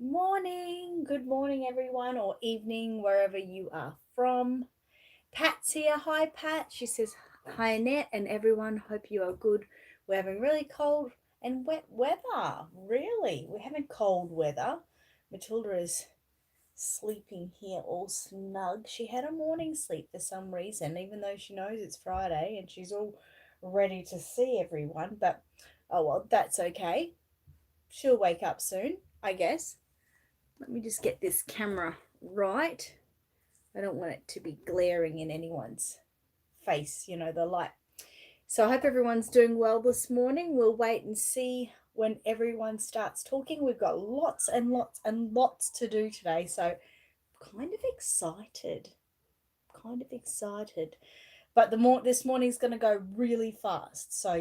Morning, good morning, everyone, or evening, wherever you are from. Pat's here. Hi, Pat. She says, hi, Annette, and everyone. Hope you are good. We're having really cold and wet weather. Really, we're having cold weather. Matilda is sleeping here all snug. She had a morning sleep for some reason, even though she knows it's Friday and she's all ready to see everyone. But oh well, that's okay. She'll wake up soon, I guess. Let me just get this camera right. I don't want it to be glaring in anyone's face, the light. So I hope everyone's doing well this morning. We'll wait and see when everyone starts talking. We've got lots and lots and lots to do today. So kind of excited. Kind of excited. But this morning's going to go really fast. So,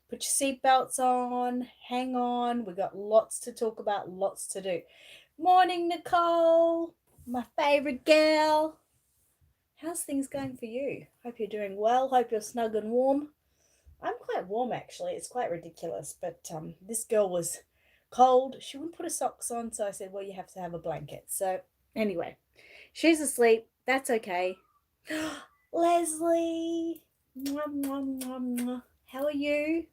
put your seatbelts on, hang on. We've got lots to talk about, lots to do. Morning, Nicole, my favorite girl. How's things going for you? Hope you're doing well. Hope you're snug and warm. I'm quite warm actually. It's quite ridiculous, but this girl was cold. She wouldn't put her socks on, so I said, "Well, you have to have a blanket." So anyway, she's asleep. That's okay. Leslie, mwah, mwah, mwah, mwah. How are you?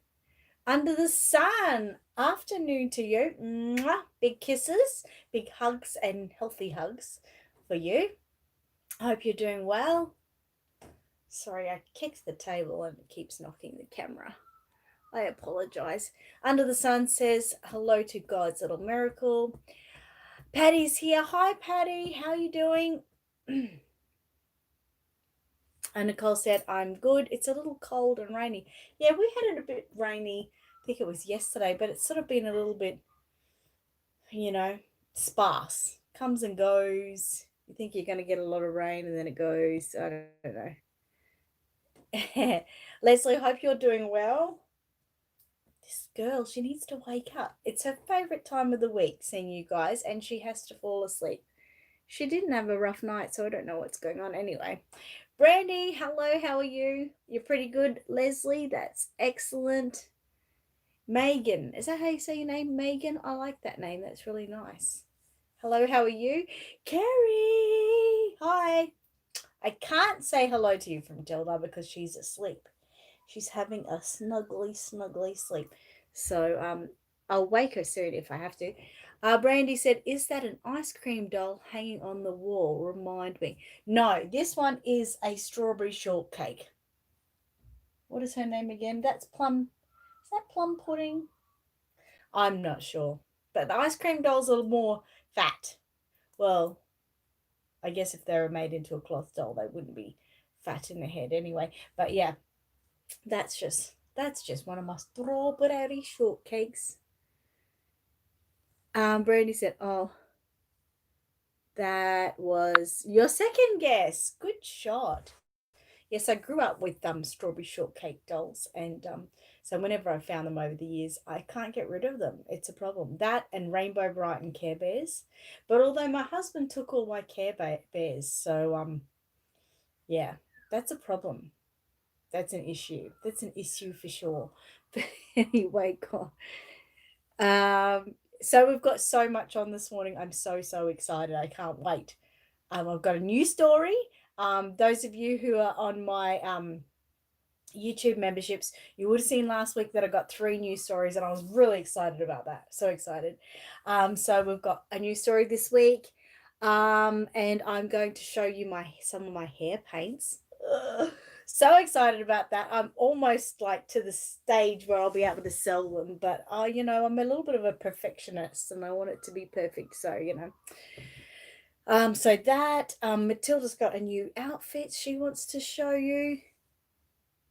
Under the sun. Afternoon to you. Mwah. Big kisses, big hugs, and healthy hugs for you. I hope you're doing well. Sorry, I kicked the table and it keeps knocking the camera. I apologize. Under the sun says hello to God's little miracle. Patty's here. Hi, Patty. How are you doing? And Nicole said, I'm good. It's a little cold and rainy. Yeah, we had it a bit rainy. I think it was yesterday, but it's sort of been a little bit, sparse. Comes and goes. You think you're going to get a lot of rain and then it goes. I don't know. Leslie, hope you're doing well. This girl, she needs to wake up. It's her favorite time of the week, seeing you guys, and she has to fall asleep. She didn't have a rough night, so I don't know what's going on. Anyway, Brandy, hello, how are you? You're pretty good. Leslie, that's excellent. Megan, is that how you say your name? Megan? I like that name. That's really nice. Hello, how are you? Carrie, hi. I can't say hello to you from Dilda because she's asleep. She's having a snuggly sleep. So I'll wake her soon if I have to. Brandy said, is that an ice cream doll hanging on the wall? Remind me. No, this one is a strawberry shortcake. What is her name again? That's plum. Is that plum pudding? I'm not sure. But the ice cream dolls are more fat. Well, I guess if they were made into a cloth doll, they wouldn't be fat in the head anyway. But yeah, that's just one of my strawberry shortcakes. Brandy said, oh, that was your second guess. Good shot. Yes, I grew up with strawberry shortcake dolls, and so whenever I found them over the years, I can't get rid of them. It's a problem. That and Rainbow Bright and Care Bears. But although my husband took all my Care Bears, so yeah, that's a problem. That's an issue. That's an issue for sure. But anyway, God. So we've got so much on this morning. I'm so excited. I can't wait. I've got a new story. Those of you who are on my YouTube memberships, you would have seen last week that I got 3 new stories, and I was really excited about that. So excited. So we've got a new story this week, and I'm going to show you some of my hair paints. So excited about that. I'm almost like to the stage where I'll be able to sell them, but I'm a little bit of a perfectionist and I want it to be perfect. So, so that Matilda's got a new outfit she wants to show you.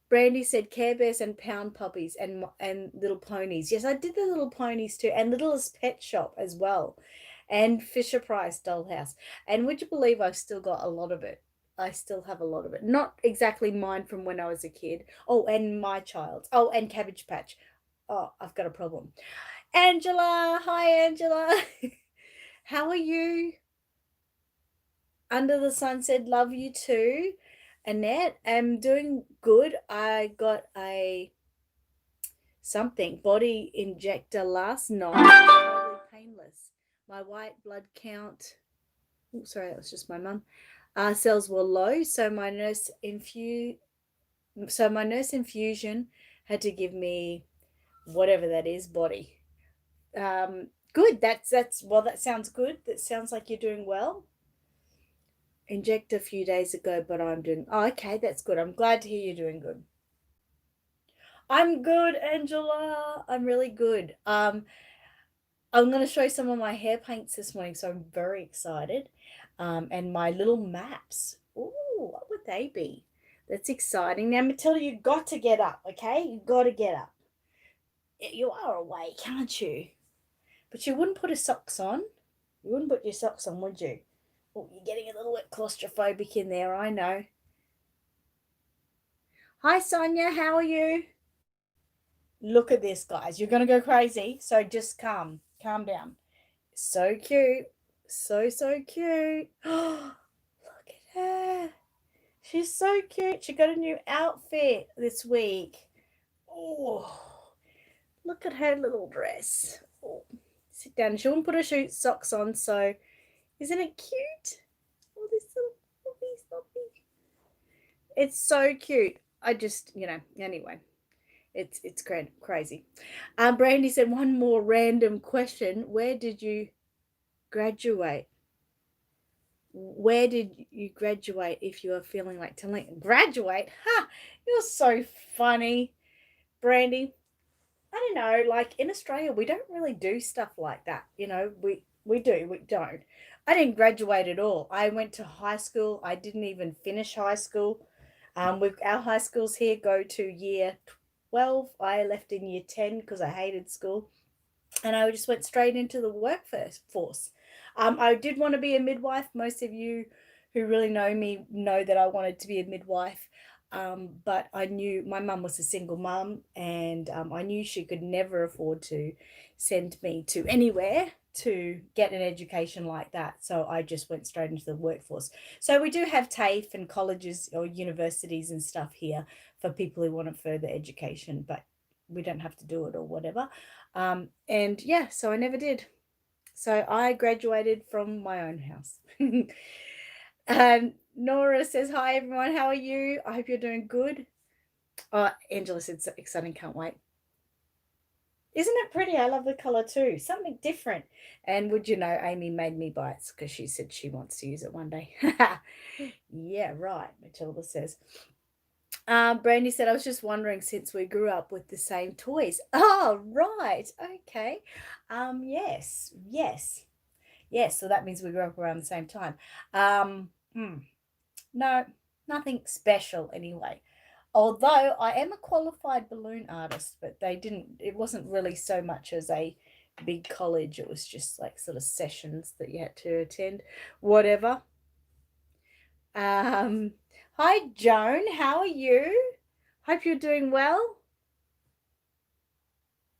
Brandy said Care Bears and Pound Puppies and Little Ponies. Yes, I did the Little Ponies too, and Littlest Pet Shop as well, and Fisher Price Dollhouse. And would you believe I've still got a lot of it? I still have a lot of it. Not exactly mine from when I was a kid. Oh, and my child's. Oh, and Cabbage Patch. Oh, I've got a problem. Angela, hi Angela. How are you? Under the Sun said, love you too. Annette, I'm doing good. I got a body injector last night. Totally painless. My white blood count, oh, sorry, that was just my mum. Cells were low, so my nurse infusion had to give me whatever that is, body. Good. That's well. That sounds good. That sounds like you're doing well. Inject a few days ago, but I'm doing. Oh, okay, that's good. I'm glad to hear you're doing good. I'm good, Angela. I'm really good. I'm going to show some of my hair paints this morning, so I'm very excited. And my little maps. Ooh, what would they be? That's exciting. Now, Matilda, you got to get up, okay? You got to get up. You are awake, aren't you? But you wouldn't put your socks on. You wouldn't put your socks on, would you? Oh, you're getting a little bit claustrophobic in there, I know. Hi, Sonia. How are you? Look at this, guys. You're going to go crazy, so just calm down. So cute. So cute. Oh, look at her. She's so cute. She got a new outfit this week. Oh, look at her little dress. Oh, sit down. She won't put her socks on, so isn't it cute? Oh, this little puppy. It's so cute. I just, anyway. It's crazy. Brandy said one more random question. Where did you graduate? Where did you graduate if you are feeling like telling graduate? Ha! You're so funny, Brandy. I don't know, like in Australia we don't really do stuff like that. We don't. I didn't graduate at all. I went to high school. I didn't even finish high school. Our high schools here go to year 12. I left in year 10 because I hated school, and I just went straight into the workforce. I did want to be a midwife. Most of you who really know me know that I wanted to be a midwife. But I knew my mum was a single mum, and I knew she could never afford to send me to anywhere to get an education like that. So I just went straight into the workforce. So we do have TAFE and colleges or universities and stuff here for people who want a further education, but we don't have to do it or whatever. And yeah, so I never did. So I graduated from my own house. Nora says, hi, everyone. How are you? I hope you're doing good. Angela said, so exciting. Can't wait. Isn't it pretty? I love the color too. Something different. And would you know, Amy made me buy it because she said she wants to use it one day. Yeah, right, Matilda says. Brandy said, I was just wondering since we grew up with the same toys. Oh, right. Okay. Yes. So that means we grew up around the same time. No, nothing special anyway. Although I am a qualified balloon artist, but it wasn't really so much as a big college. It was just like sort of sessions that you had to attend, whatever. Hi, Joan. How are you? Hope you're doing well.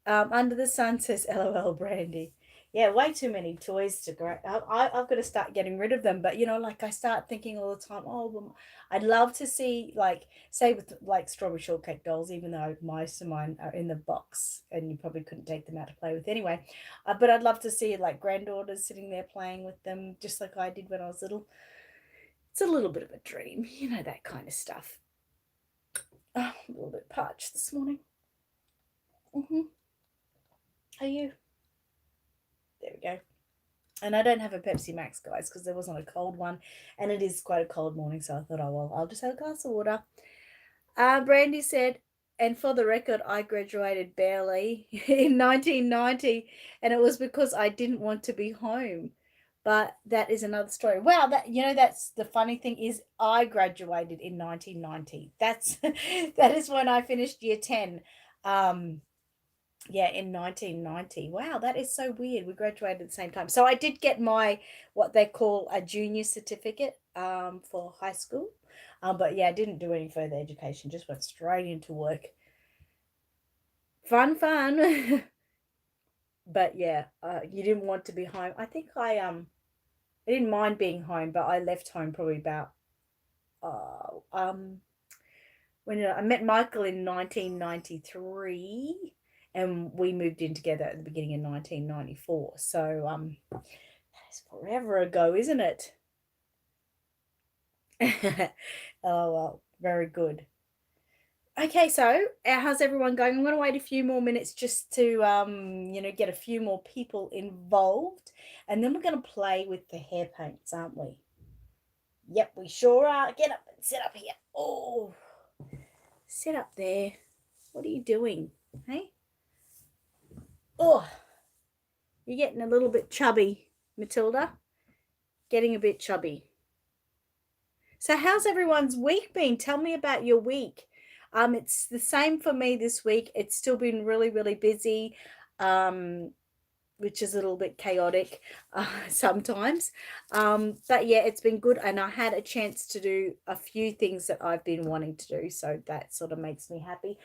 Under the sun says LOL, Brandy. Yeah, way too many toys to grow. I've got to start getting rid of them. But like I start thinking all the time, oh, well, I'd love to see, like, say with like strawberry shortcake dolls, even though most of mine are in the box and you probably couldn't take them out to play with anyway. But I'd love to see like granddaughters sitting there playing with them, just like I did when I was little. It's a little bit of a dream, that kind of stuff. Oh, a little bit parched this morning. Are you? There we go. And I don't have a Pepsi Max, guys, because there wasn't a cold one. And it is quite a cold morning, so I thought, oh, well, I'll just have a glass of water. Brandy said, and for the record, I graduated barely in 1990, and it was because I didn't want to be home. But that is another story. Wow, that's the funny thing is I graduated in 1990. That is when I finished year 10. Yeah, in 1990. Wow, that is so weird. We graduated at the same time. So I did get my what they call a junior certificate for high school. But yeah, I didn't do any further education, just went straight into work. Fun. But yeah, you didn't want to be home. I think I didn't mind being home, but I left home probably about when I met Michael in 1993. and we moved in together at the beginning of 1994. So that's forever ago, isn't it? Oh well, very good. Okay, so how's everyone going? I'm going to wait a few more minutes just to get a few more people involved, and then we're going to play with the hair paints, aren't we? Yep, we sure are. Get up and sit up here. Oh, sit up there. What are you doing? Hey? Oh, you're getting a little bit chubby, Matilda. Getting a bit chubby. So how's everyone's week been? Tell me about your week. It's the same for me this week. It's still been really, really busy, which is a little bit chaotic sometimes. But yeah, it's been good, and I had a chance to do a few things that I've been wanting to do, so that sort of makes me happy.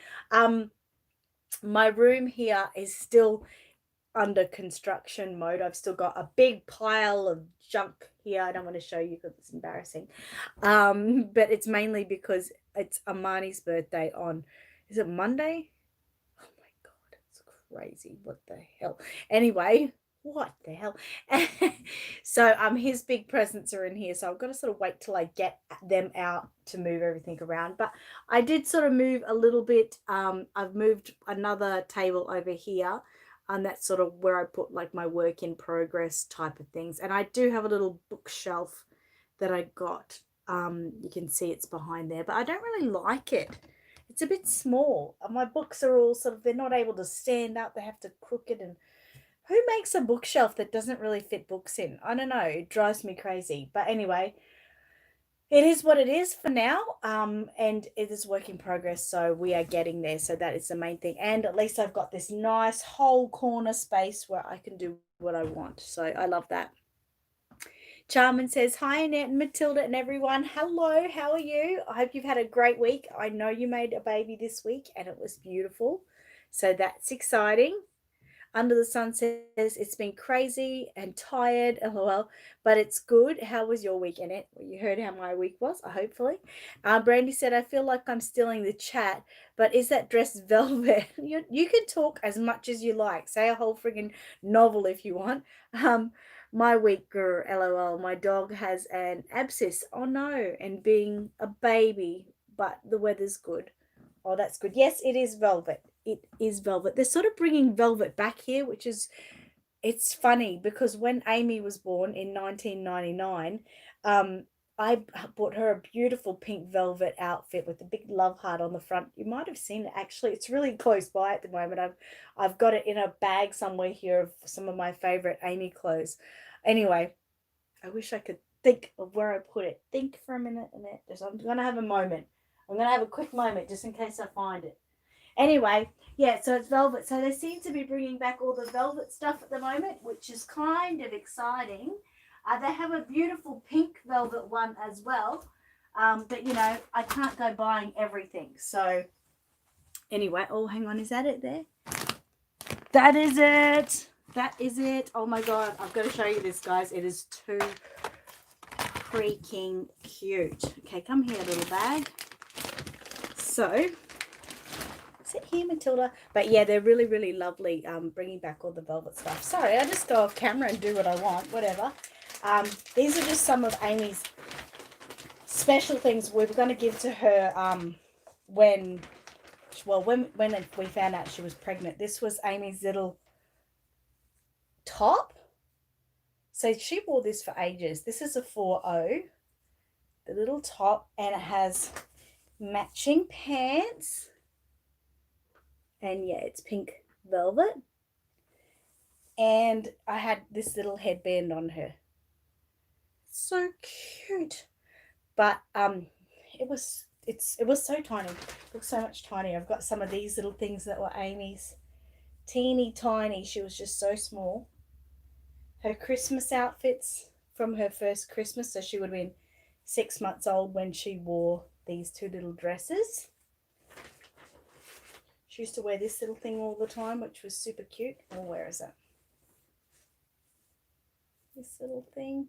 My room here is still under construction mode. I've still got a big pile of junk here. I don't want to show you because it's embarrassing. But it's mainly because it's Amani's birthday on, is it Monday? Oh my God, it's crazy. What the hell? Anyway, what the hell? So his big presents are in here, so I've got to sort of wait till I get them out to move everything around. But I did sort of move a little bit. I've moved another table over here, and that's sort of where I put like my work in progress type of things. And I do have a little bookshelf that I got. You can see it's behind there, but I don't really like it. It's a bit small. My books are all sort of, they're not able to stand up. They have to crook it. And who makes a bookshelf that doesn't really fit books in? I don't know. It drives me crazy. But anyway, it is what it is for now. And it is work in progress. So we are getting there. So that is the main thing. And at least I've got this nice whole corner space where I can do what I want. So I love that. Charmin says, hi, Annette and Matilda and everyone. Hello, how are you? I hope you've had a great week. I know you made a baby this week and it was beautiful. So that's exciting. Under the Sun says, it's been crazy and tired, lol, but it's good. How was your week, Annette? Well, you heard how my week was, hopefully. Brandy said, I feel like I'm stealing the chat, but is that dress velvet? You can talk as much as you like. Say a whole friggin' novel if you want. My week, girl, lol. My dog has an abscess. Oh no, and being a baby, but the weather's good. Oh, that's good. Yes, it is velvet. It is velvet. They're sort of bringing velvet back here, which is, it's funny because when Amy was born in 1999, I bought her a beautiful pink velvet outfit with a big love heart on the front. You might have seen it actually. It's really close by at the moment. I've got it in a bag somewhere here of some of my favorite Amy clothes. Anyway, I wish I could think of where I put it. Think for a minute, Annette. I'm going to have a moment. I'm going to have a quick moment just in case I find it. Anyway, yeah, so it's velvet. So they seem to be bringing back all the velvet stuff at the moment, which is kind of exciting. They have a beautiful pink velvet one as well. But, I can't go buying everything. So anyway, oh, hang on. Is that it there? That is it. That is it. Oh, my God. I've got to show you this, guys. It is too freaking cute. Okay, come here, little bag. So, is it here, Matilda? But yeah, they're really, really lovely, bringing back all the velvet stuff. Sorry, I just go off camera and do what I want, whatever. These are just some of Amy's special things we were going to give to her when we found out she was pregnant. This was Amy's little top. So she wore this for ages. This is a 4O, the little top, and it has matching pants. And yeah, it's pink velvet. And I had this little headband on her. So cute. But it was so tiny. It looks so much tinier. I've got some of these little things that were Amy's. Teeny tiny. She was just so small. Her Christmas outfits from her first Christmas. So she would have been 6 months old when she wore these two little dresses. She used to wear this little thing all the time, which was super cute. Oh, where is it? This little thing.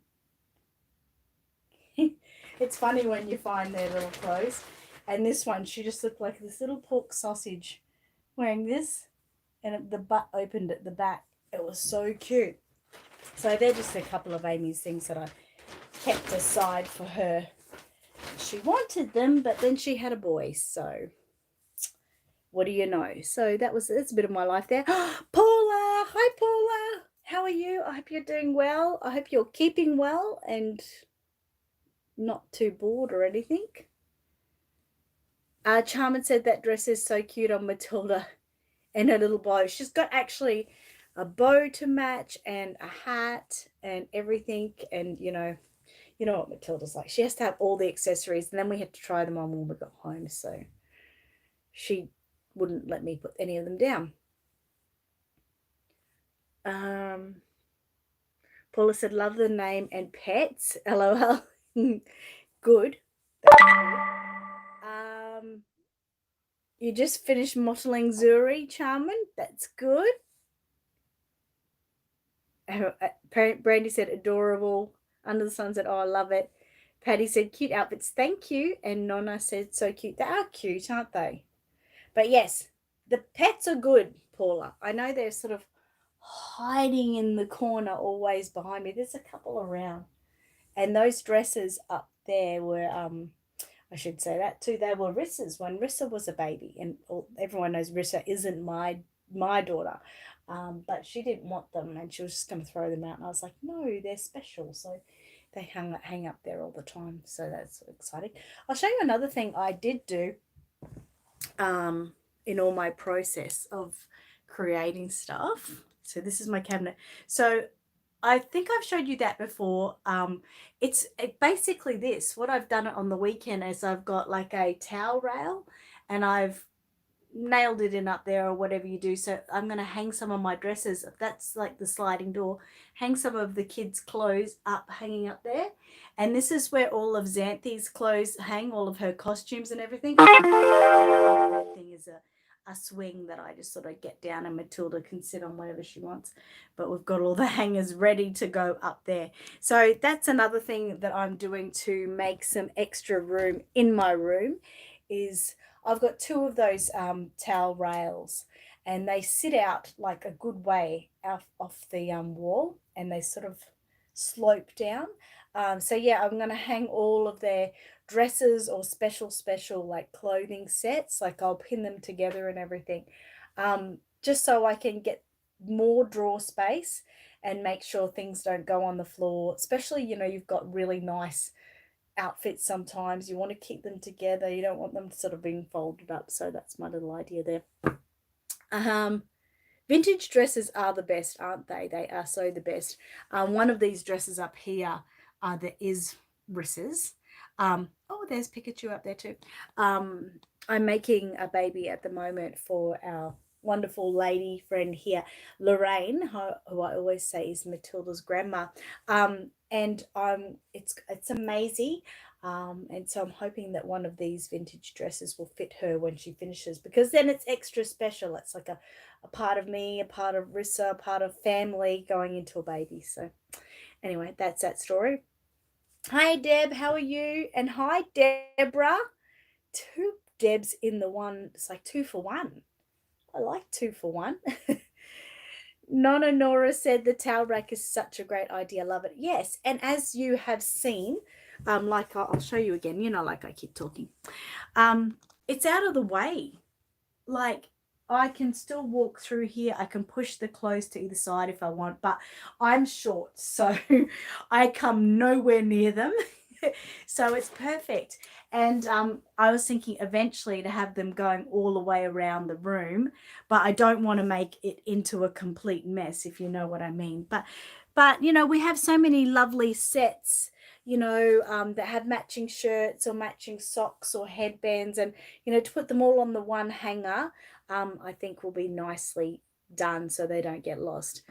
It's funny when you find their little clothes. And this one, she just looked like this little pork sausage wearing this. and the butt opened at the back. It was so cute. So they're just a couple of Amy's things that I kept aside for her. She wanted them, but then she had a boy, so what do you know? So that's a bit of my life there. Paula, hi Paula. How are you? I hope you're doing well. I hope you're keeping well and not too bored or anything. Charmin said that dress is so cute on Matilda and her little bow. She's got actually a bow to match and a hat and everything. And you know what Matilda's like. She has to have all the accessories, and then we had to try them on when we got home. So she wouldn't let me put any of them down. Paula said, love the name and pets. LOL. Good. That's good. You just finished mottling Zuri, Charmin. That's good. Brandy said, adorable. Under the Sun said, oh, I love it. Patty said, cute outfits. Thank you. And Nonna said, so cute. They are cute, aren't they? But yes, the pets are good, Paula. I know they're sort of hiding in the corner always behind me. There's a couple around. And those dresses up there were, I should say that too, they were Rissa's when Rissa was a baby. And everyone knows Rissa isn't my daughter. But she didn't want them and she was just going to throw them out. And I was like, no, they're special. So they hang up there all the time. So that's exciting. I'll show you another thing I did do in all my process of creating stuff. So this is my cabinet. So I think I've showed you that before. It's basically this. What I've done on the weekend is I've got like a towel rail and I've nailed it in up there or whatever you do. So I'm going to hang some of my dresses. That's like the sliding door. Hang some of the kids' clothes up, hanging up there. And this is where all of Xanthi's clothes hang, all of her costumes and everything. Everything is a swing that I just sort of get down and Matilda can sit on whatever she wants. But we've got all the hangers ready to go up there. So that's another thing that I'm doing to make some extra room in my room is I've got two of those towel rails and they sit out like a good way off the wall and they sort of slope down. So yeah, I'm going to hang all of their dresses or special like clothing sets. Like I'll pin them together and everything, just so I can get more drawer space and make sure things don't go on the floor. Especially, you've got really nice outfits sometimes. You want to keep them together. You don't want them sort of being folded up. So that's my little idea there. Vintage dresses are the best, aren't they? They are so the best. One of these dresses up here that is Rissa's. Oh, there's Pikachu up there too. I'm making a baby at the moment for our wonderful lady friend here, Lorraine, who I always say is Matilda's grandma. And it's amazing. And so I'm hoping that one of these vintage dresses will fit her when she finishes, because then it's extra special. It's like a part of me, a part of Rissa, a part of family going into a baby. So anyway, that's that story. Hi, Deb. How are you? And hi, Deborah. 2 Debs in the one. It's like 2 for 1. I like 2 for 1. Nonna Nora said the towel rack is such a great idea. Love it. Yes. And as you have seen, like I'll show you again, like I keep talking. It's out of the way. Like I can still walk through here. I can push the clothes to either side if I want, but I'm short, so I come nowhere near them. So it's perfect. And I was thinking eventually to have them going all the way around the room, but I don't want to make it into a complete mess, if you know what I mean. But we have so many lovely sets, that have matching shirts or matching socks or headbands, and to put them all on the one hanger, I think will be nicely done so they don't get lost.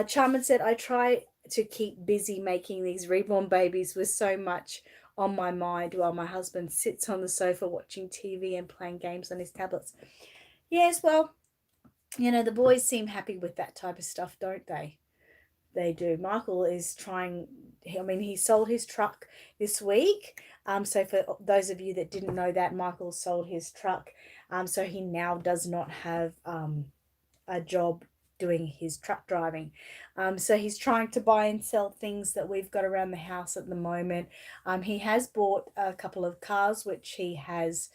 Charmin said, I try to keep busy making these reborn babies with so much on my mind while my husband sits on the sofa watching TV and playing games on his tablets. Yes, well, the boys seem happy with that type of stuff, don't they? They do. Michael is trying, he sold his truck this week. So for those of you that didn't know that, Michael sold his truck. So he now does not have a job doing his truck driving. So he's trying to buy and sell things that we've got around the house at the moment. He has bought a couple of cars, which he has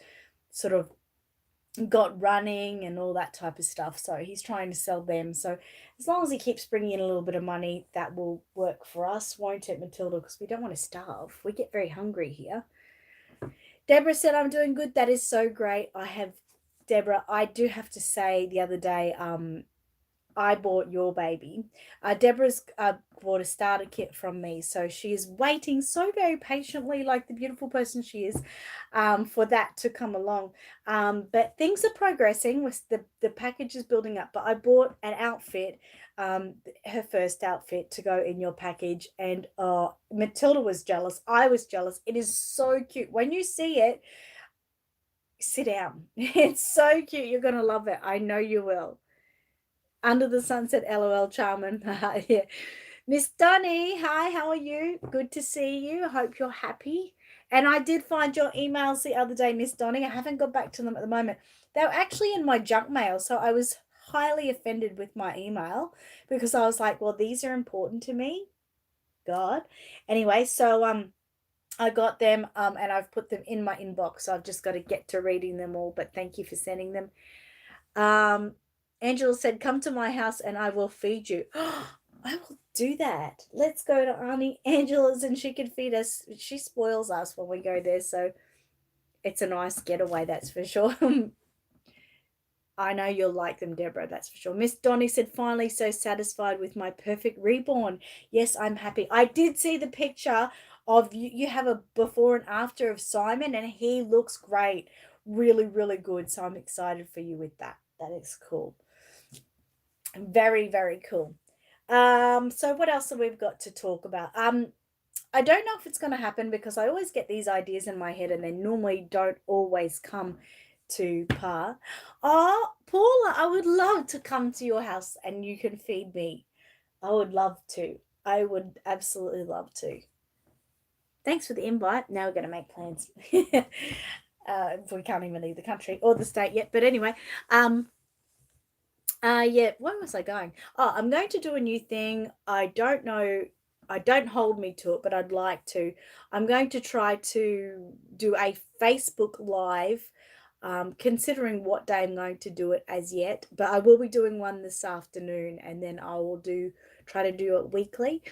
sort of got running and all that type of stuff. So he's trying to sell them. So as long as he keeps bringing in a little bit of money, that will work for us, won't it, Matilda? Because we don't want to starve. We get very hungry here. Deborah said, I'm doing good. That is so great. Deborah, I do have to say the other day, I bought your baby. Deborah's bought a starter kit from me, so she is waiting so very patiently, like the beautiful person she is, for that to come along. But things are progressing. With the package is building up. But I bought an outfit, her first outfit, to go in your package, and Matilda was jealous. I was jealous. It is so cute. When you see it, sit down. It's so cute. You're gonna love it. I know you will. Under the Sunset, LOL, Charmin. Yeah. Miss Donny, hi, how are you? Good to see you. I hope you're happy. And I did find your emails the other day, Miss Donny. I haven't got back to them at the moment. They were actually in my junk mail, so I was highly offended with my email because I was like, well, these are important to me. God. Anyway, so I got them and I've put them in my inbox. So I've just got to get to reading them all, but thank you for sending them. Angela said, come to my house and I will feed you. I will do that. Let's go to Auntie Angela's and she can feed us. She spoils us when we go there, so it's a nice getaway, that's for sure. I know you'll like them, Deborah, that's for sure. Miss Donny said, finally so satisfied with my perfect reborn. Yes, I'm happy. I did see the picture of you. You have a before and after of Simon and he looks great. Really, really good. So I'm excited for you with that. That is cool. Very, very cool. So what else have we got to talk about? I don't know if it's going to happen because I always get these ideas in my head and they normally don't always come to par. Oh, Paula, I would love to come to your house and you can feed me. I would love to. I would absolutely love to. Thanks for the invite. Now we're going to make plans. We can't even leave the country or the state yet. But anyway, yeah, where was I going? Oh, I'm going to do a new thing. I don't know. I don't hold me to it, but I'd like to. I'm going to try to do a Facebook Live, considering what day I'm going to do it as yet. But I will be doing one this afternoon, and then I will try to do it weekly.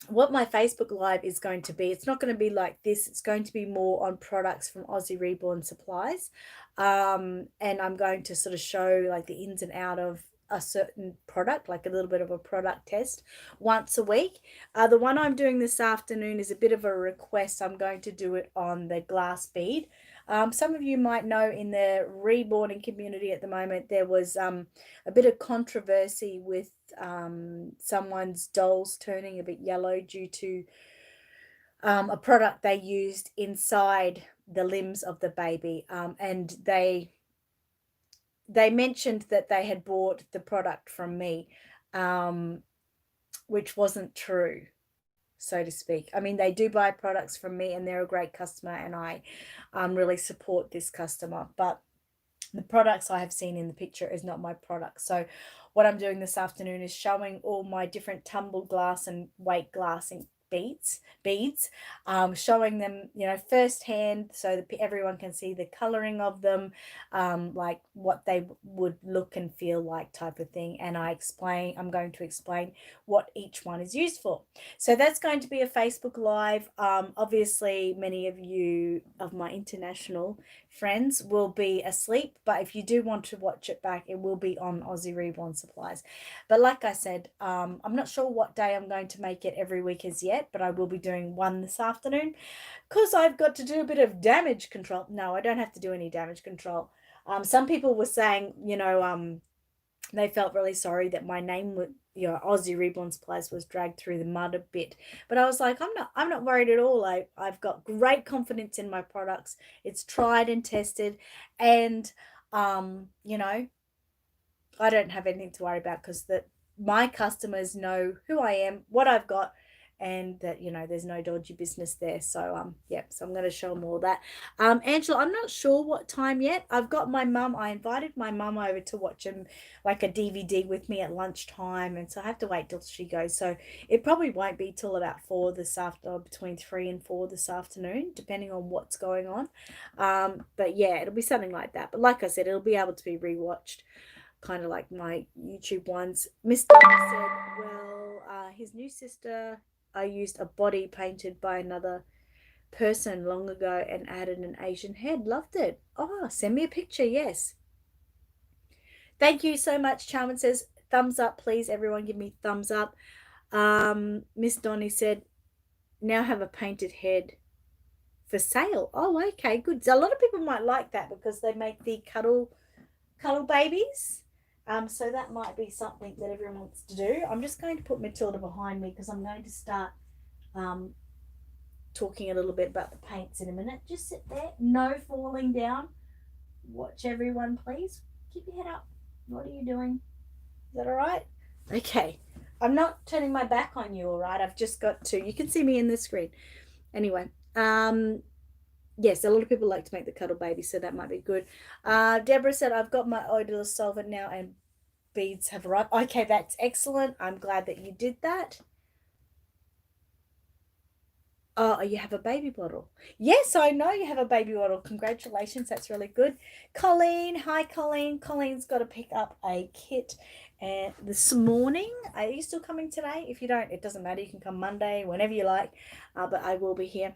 What my Facebook Live is going to be, it's not going to be like this. It's going to be more on products from Aussie Reborn Supplies. And I'm going to sort of show like the ins and out of a certain product, like a little bit of a product test once a week. The one I'm doing this afternoon is a bit of a request. I'm going to do it on the glass bead. Some of you might know in the reborning community at the moment, there was a bit of controversy with someone's dolls turning a bit yellow due to a product they used inside the limbs of the baby. And they mentioned that they had bought the product from me, which wasn't true, so to speak. I mean, they do buy products from me and they're a great customer and I really support this customer, but the products I have seen in the picture is not my product. So what I'm doing this afternoon is showing all my different tumbled glass and weight glassing beads, showing them, firsthand so that everyone can see the coloring of them, like what they would look and feel like type of thing. And I'm going to explain what each one is used for. So that's going to be a Facebook Live. Obviously, many of you of my international friends will be asleep, but if you do want to watch it back, it will be on Aussie Reborn Supplies. But like I said, I'm not sure what day I'm going to make it every week as yet, but I will be doing one this afternoon because I've got to do a bit of damage control. No, I don't have to do any damage control. Some people were saying, they felt really sorry that my name would, Aussie Reborn Supplies was dragged through the mud a bit. But I was like, I'm not worried at all. I've got great confidence in my products. It's tried and tested. And, I don't have anything to worry about because my customers know who I am, what I've got, and that, you know, there's no dodgy business there. So yeah, so I'm going to show them all that. Angela, I'm not sure what time yet. I've got my mum. I invited my mum over to watch like a DVD with me at lunchtime, and so I have to wait till she goes. So it probably won't be till about 4 this after, between 3 and 4 this afternoon, depending on what's going on. But yeah, it'll be something like that. But like I said, it'll be able to be rewatched, kind of like my YouTube ones. Mr. said, well, his new sister, I used a body painted by another person long ago and added an Asian head. Loved it. Oh, send me a picture. Yes. Thank you so much. Charmin says, thumbs up, please. Everyone give me thumbs up. Miss Donnie said, now have a painted head for sale. Oh, okay, good. A lot of people might like that because they make the cuddle babies. So that might be something that everyone wants to do. I'm just going to put Matilda behind me because I'm going to start talking a little bit about the paints in a minute. Just sit there, no falling down. Watch everyone, please. Keep your head up. What are you doing? Is that all right? Okay. I'm not turning my back on you, all right? I've just got to, you can see me in the screen. Anyway, yes, a lot of people like to make the cuddle baby, so that might be good. Deborah said, I've got my odorless solvent now and beads have arrived. Okay, that's excellent. I'm glad that you did that. Oh, you have a baby bottle. Yes, I know you have a baby bottle. Congratulations. That's really good. Colleen. Hi, Colleen. Colleen's got to pick up a kit this morning. Are you still coming today? If you don't, it doesn't matter. You can come Monday, whenever you like. But I will be here.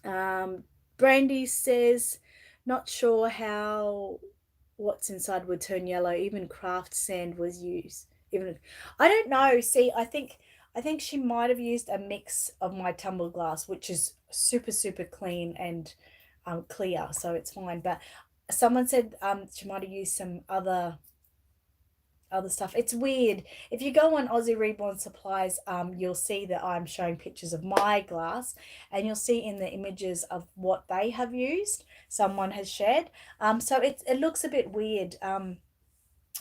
Brandy says, not sure how what's inside would turn yellow. Even craft sand was used. I don't know. See, I think she might have used a mix of my tumbler glass, which is super, super clean and clear, so it's fine. But someone said she might have used some other stuff. It's weird. If you go on Aussie Reborn Supplies, you'll see that I'm showing pictures of my glass, and you'll see in the images of what they have used, someone has shared. So it looks a bit weird.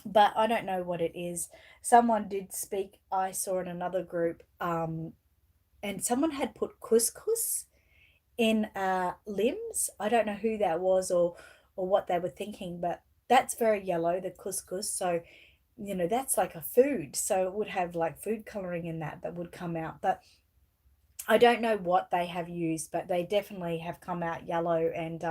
But I don't know what it is. Someone did speak, I saw in another group, and someone had put couscous in limbs. I don't know who that was or what they were thinking, but that's very yellow, the couscous. So, you know, that's like a food. So it would have like food coloring in that would come out. But I don't know what they have used, but they definitely have come out yellow. And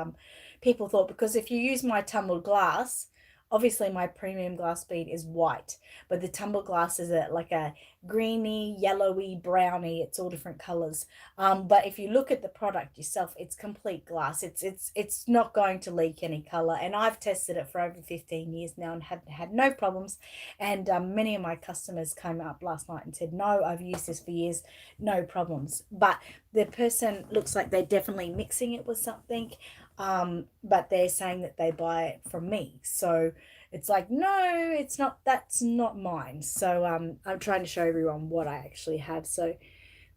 people thought, because if you use my tumbled glass, obviously my premium glass bead is white, but the tumbled glass is like a greeny, yellowy, browny. It's all different colors. But if you look at the product yourself, it's complete glass. It's not going to leak any color. And I've tested it for over 15 years now and have had no problems. And many of my customers came up last night and said, no, I've used this for years, no problems. But the person looks like they're definitely mixing it with something. But they're saying that they buy it from me. So it's like, no, it's not, that's not mine. So I'm trying to show everyone what I actually have. So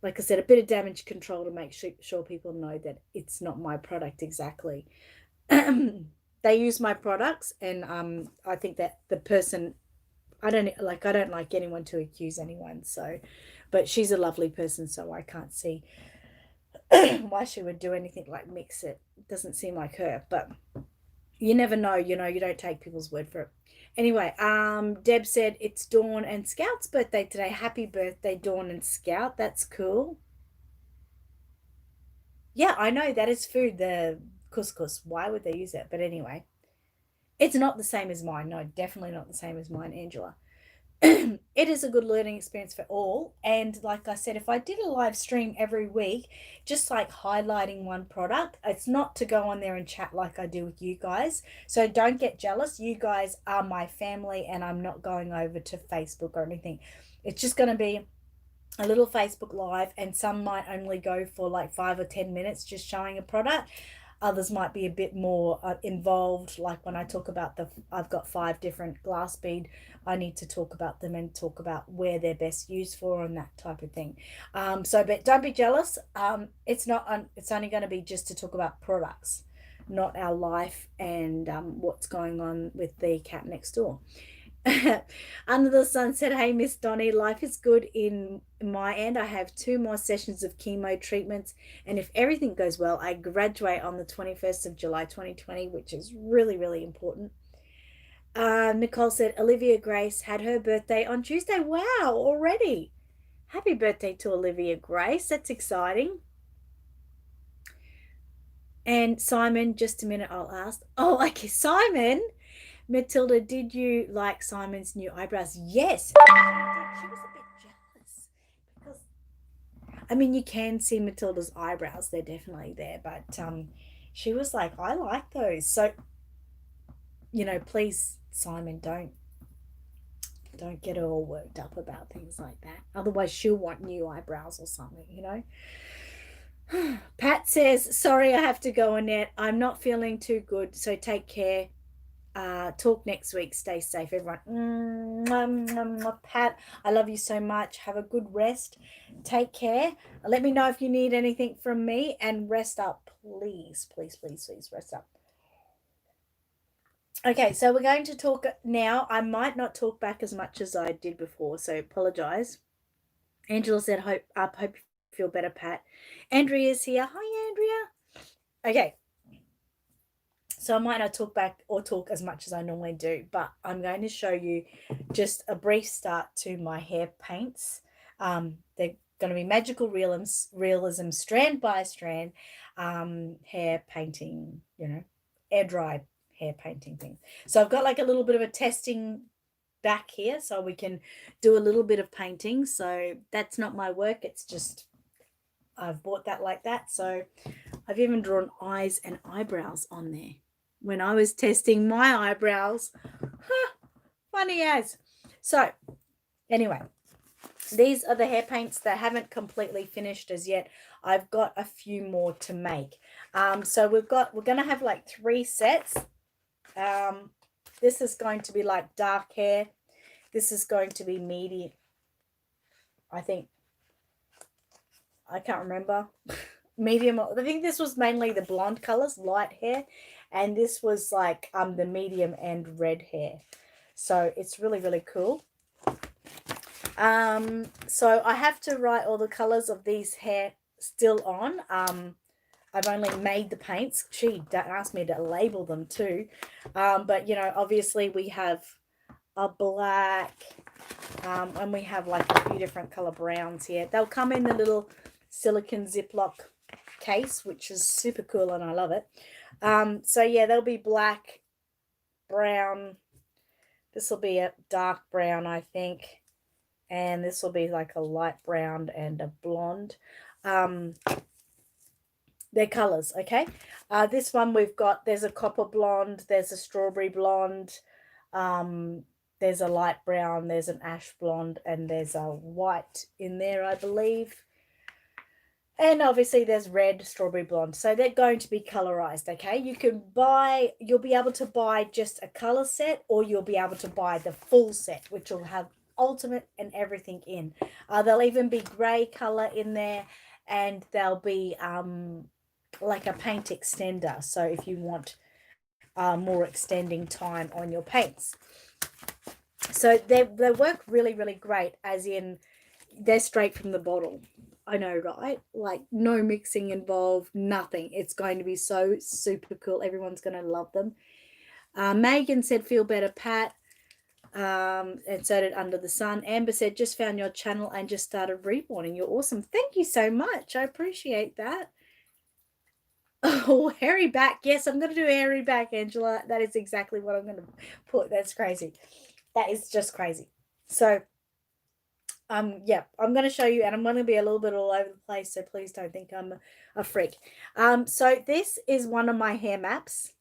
like I said, a bit of damage control to make sure people know that it's not my product exactly. They use my products, and I think that the person, I don't like anyone to accuse anyone. So, but she's a lovely person, so I can't see why she would do anything like mix it. It doesn't seem like her, but you never know, you know, you don't take people's word for it. Anyway, Deb said it's Dawn and Scout's birthday today. Happy birthday, Dawn and Scout. That's cool. Yeah, I know that is food, the couscous. Why would they use it? But anyway, it's not the same as mine. No, definitely not the same as mine, Angela. It is a good learning experience for all. And like I said, if I did a live stream every week, just like highlighting one product, it's not to go on there and chat like I do with you guys. So don't get jealous. You guys are my family, and I'm not going over to Facebook or anything. It's just going to be a little Facebook live, and some might only go for like 5 or 10 minutes just showing a product. Others might be a bit more involved, like when I talk about I've got 5 different glass bead, I need to talk about them and talk about where they're best used for and that type of thing. So, but don't be jealous. It's not, it's only going to be just to talk about products, not our life and what's going on with the cat next door. Under the Sun said, hey, Miss Donnie, life is good in my end. I have 2 more sessions of chemo treatments. And if everything goes well, I graduate on the 21st of July, 2020, which is really, really important. Nicole said, Olivia Grace had her birthday on Tuesday. Wow, already. Happy birthday to Olivia Grace. That's exciting. And Simon, just a minute, I'll ask. Oh, okay, Simon. Matilda, did you like Simon's new eyebrows? Yes. She was a bit jealous because, I mean, you can see Matilda's eyebrows. They're definitely there. But she was like, I like those. So, please, Simon, don't get her all worked up about things like that. Otherwise, she'll want new eyebrows or something. Pat says, sorry, I have to go, Annette. I'm not feeling too good, so take care. Talk next week. Stay safe, everyone. Pat, I love you so much. Have a good rest. Take care. Let me know if you need anything from me, and rest up, please. Please, please, please rest up. Okay, so we're going to talk now. I might not talk back as much as I did before, so apologize. Angela said, hope you feel better, Pat. Andrea's here. Hi, Andrea. Okay. So I might not talk back or talk as much as I normally do, but I'm going to show you just a brief start to my hair paints. They're going to be magical realism strand by strand hair painting, air dry hair painting thing. So I've got like a little bit of a testing back here so we can do a little bit of painting. So that's not my work. It's just I've bought that like that. So I've even drawn eyes and eyebrows on there. When I was testing my eyebrows, funny as. So anyway, these are the hair paints that haven't completely finished as yet. I've got a few more to make. So we're going to have like 3 sets. This is going to be like dark hair. This is going to be medium. I think, I can't remember. Medium. I think this was mainly the blonde colors, light hair, and this was like the medium and red hair. So it's really, really cool. So I have to write all the colors of these hair still on. I've only made the paints. She asked me to label them too. But obviously we have a black, and we have like a few different color browns here. They'll come in the little silicone Ziploc case, which is super cool and I love it. So yeah, there'll be black, brown. This will be a dark brown, I think, and this will be like a light brown and a blonde. They're colors, okay. This one there's a copper blonde, there's a strawberry blonde, there's a light brown, there's an ash blonde, and there's a white in there, I believe. And obviously there's red, strawberry blonde. So they're going to be colorized, okay? You'll be able to buy just a color set, or you'll be able to buy the full set, which will have ultimate and everything in. There'll even be gray color in there, and there'll be like a paint extender. So if you want more extending time on your paints. So they work really, really great, as in they're straight from the bottle. I know, right? Like no mixing involved, nothing. It's going to be so super cool. Everyone's going to love them. Megan said, feel better, Pat. And so did Under the Sun. Amber said, just found your channel and just started Reborn, and you're awesome. Thank you so much. I appreciate that. Oh, hairy back. Yes, I'm going to do hairy back, Angela. That is exactly what I'm going to put. That's crazy. That is just crazy. So yeah, I'm going to show you, and I'm going to be a little bit all over the place, so please don't think I'm a freak. So this is one of my hair maps.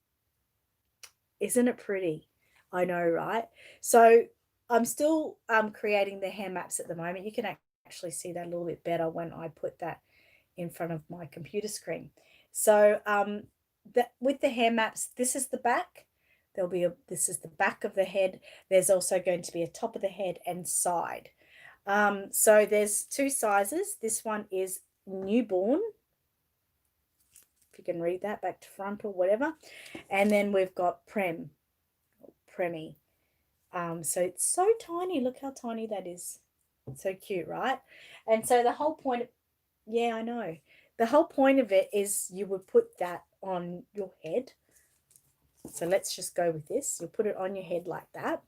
Isn't it pretty? I know, right? So I'm still creating the hair maps at the moment. You can actually see that a little bit better when I put that in front of my computer screen. So with the hair maps, this is the back. This is the back of the head. There's also going to be a top of the head and side. So there's 2 sizes. This one is newborn, if you can read that, back to front or whatever. And then we've got preemie. So it's so tiny. Look how tiny that is. So cute, right? And so the whole point, yeah, I know. The whole point of it is you would put that on your head. So let's just go with this. You'll put it on your head like that.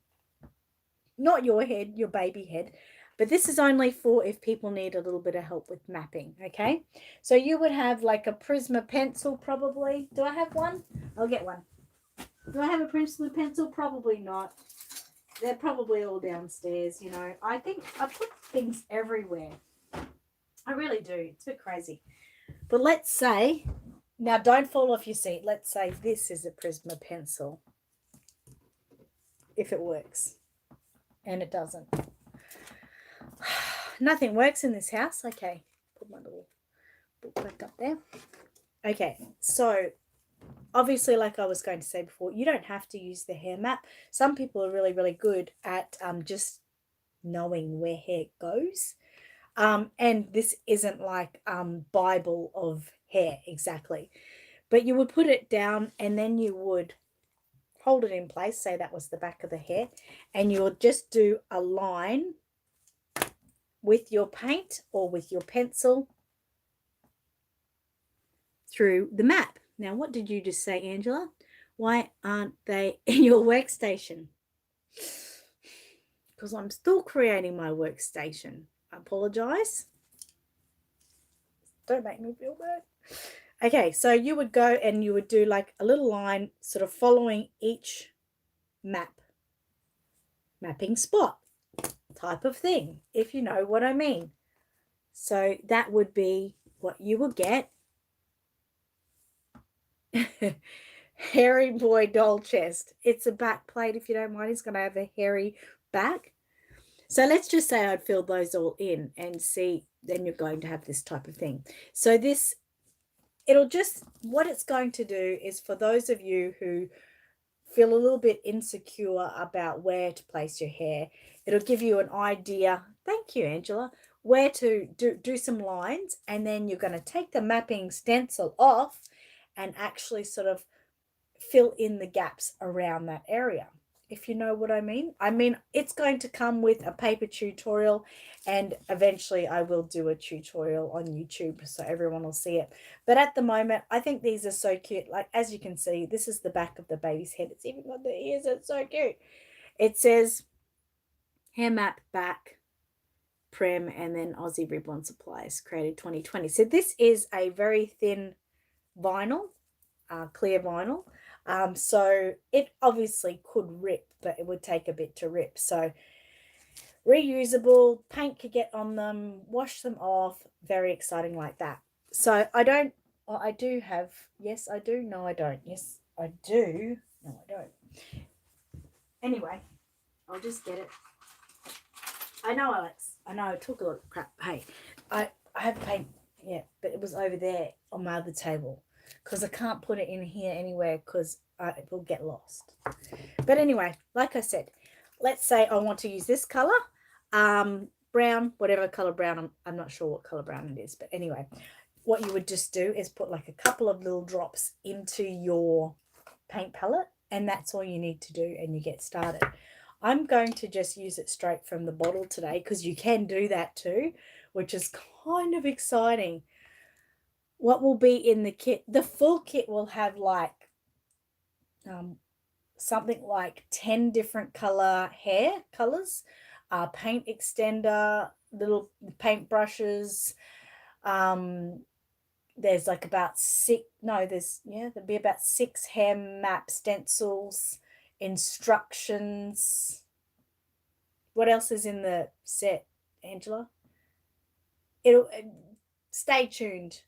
Not your head, your baby head. But this is only for if people need a little bit of help with mapping, okay? So you would have like a Prisma pencil probably. Do I have one? I'll get one. Do I have a Prisma pencil? Probably not. They're probably all downstairs, you know. I think I put things everywhere. I really do. It's a bit crazy. But let's say, now don't fall off your seat. Let's say this is a Prisma pencil. If it works. And it doesn't. Nothing works in this house. Okay. Put my little book back up there. Okay. So obviously, like I was going to say before, you don't have to use the hair map. Some people are really, really good at just knowing where hair goes. And this isn't like Bible of hair exactly. But you would put it down and then you would hold it in place. Say that was the back of the hair. And you would just do a line with your paint or with your pencil through the map. Now, what did you just say, Angela? Why aren't they in your workstation? Because I'm still creating my workstation. I apologize. Don't make me feel bad. Okay, so you would go and you would do like a little line sort of following each mapping spot type of thing, if you know what I mean. So that would be what you would get. Hairy boy doll chest. It's a back plate, if you don't mind. It's going to have a hairy back. So let's just say I'd fill those all in and see, then you're going to have this type of thing. So this, it'll just, what it's going to do is for those of you who feel a little bit insecure about where to place your hair, it'll give you an idea. Thank you, Angela. Where to do some lines, and then you're going to take the mapping stencil off and actually sort of fill in the gaps around that area, if you know what I mean. I mean, it's going to come with a paper tutorial, and eventually I will do a tutorial on YouTube so everyone will see it. But at the moment, I think these are so cute. Like, as you can see, this is the back of the baby's head. It's even got the ears. It's so cute. It says hair map back, Prem, and then Aussie Ribbon Supplies, created 2020. So this is a very thin vinyl, clear vinyl. So it obviously could rip, but it would take a bit to rip. So reusable, paint could get on them, wash them off, very exciting like that. So I don't, well, I do have, yes, I do, no, I don't, yes, I do, no, I don't. Anyway, I'll just get it. I know, Alex, I know, I took a lot of crap. Hey, I have paint, yeah, but it was over there on my other table, because I can't put it in here anywhere because it will get lost. But anyway, like I said, let's say I want to use this color, brown, whatever color brown. I'm not sure what color brown it is, but anyway, what you would just do is put like a couple of little drops into your paint palette, and that's all you need to do, and you get started. I'm going to just use it straight from the bottle today because you can do that too, which is kind of exciting. What will be in the kit? The full kit will have like something like 10 different hair colors, paint extender, little paint brushes. There's like about there'll be about 6 hair map stencils, instructions. What else is in the set, Angela? It'll stay tuned.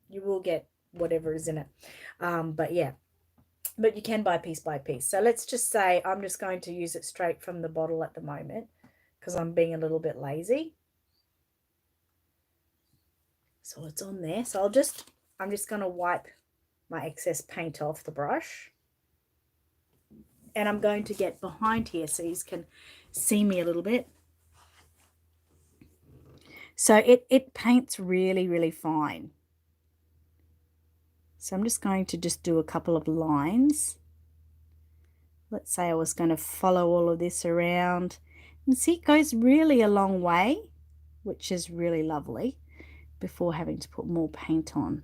You will get whatever is in it. But yeah, but you can buy piece by piece. So let's just say I'm just going to use it straight from the bottle at the moment because I'm being a little bit lazy. So it's on there. So I'm just going to wipe my excess paint off the brush. And I'm going to get behind here so you can see me a little bit. So it paints really, really fine. So I'm just going to do a couple of lines let's say I was going to follow all of this around, and see it goes really a long way, which is really lovely, before having to put more paint on.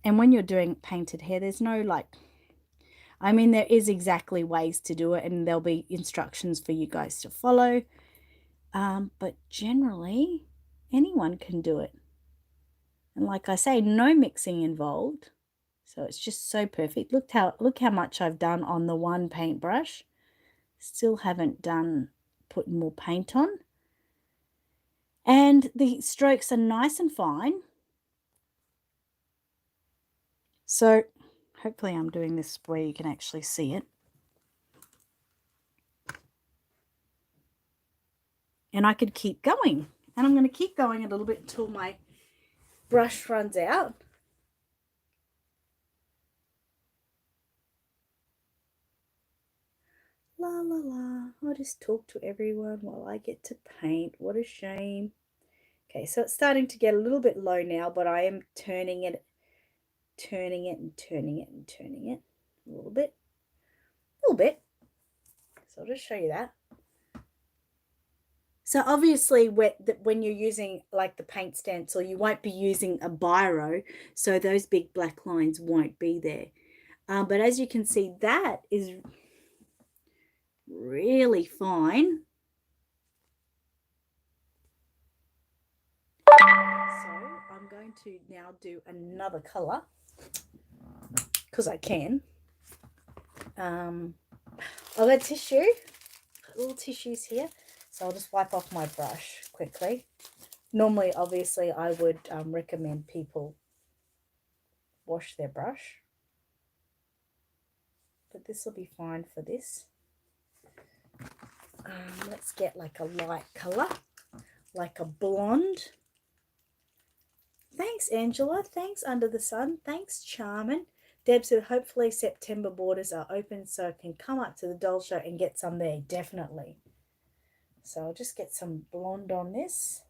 And when you're doing painted hair, there's no like, I mean, there is exactly ways to do it, and there'll be instructions for you guys to follow. But generally, anyone can do it. And like I say, no mixing involved. So it's just so perfect. Look how much I've done on the one paintbrush. Still haven't done putting more paint on. And the strokes are nice and fine. So hopefully I'm doing this where you can actually see it. And I could keep going. And I'm going to keep going a little bit until my brush runs out. La la la. I'll just talk to everyone while I get to paint. What a shame. Okay, so it's starting to get a little bit low now, but I am turning it and turning it a little bit. So I'll just show you that. So obviously when you're using like the paint stencil, you won't be using a biro, so those big black lines won't be there. But as you can see, that is really fine. So I'm going to now do another color because I can. I've got tissue, little tissues here, so I'll just wipe off my brush quickly. Normally, obviously, I would recommend people wash their brush, but this will be fine for this. Let's get like a light color, like a blonde. Thanks, Angela. Thanks, Under the Sun. Thanks, Charmin. Deb said, hopefully September borders are open so I can come up to the doll show and get some there. Definitely. So I'll just get some blonde on this.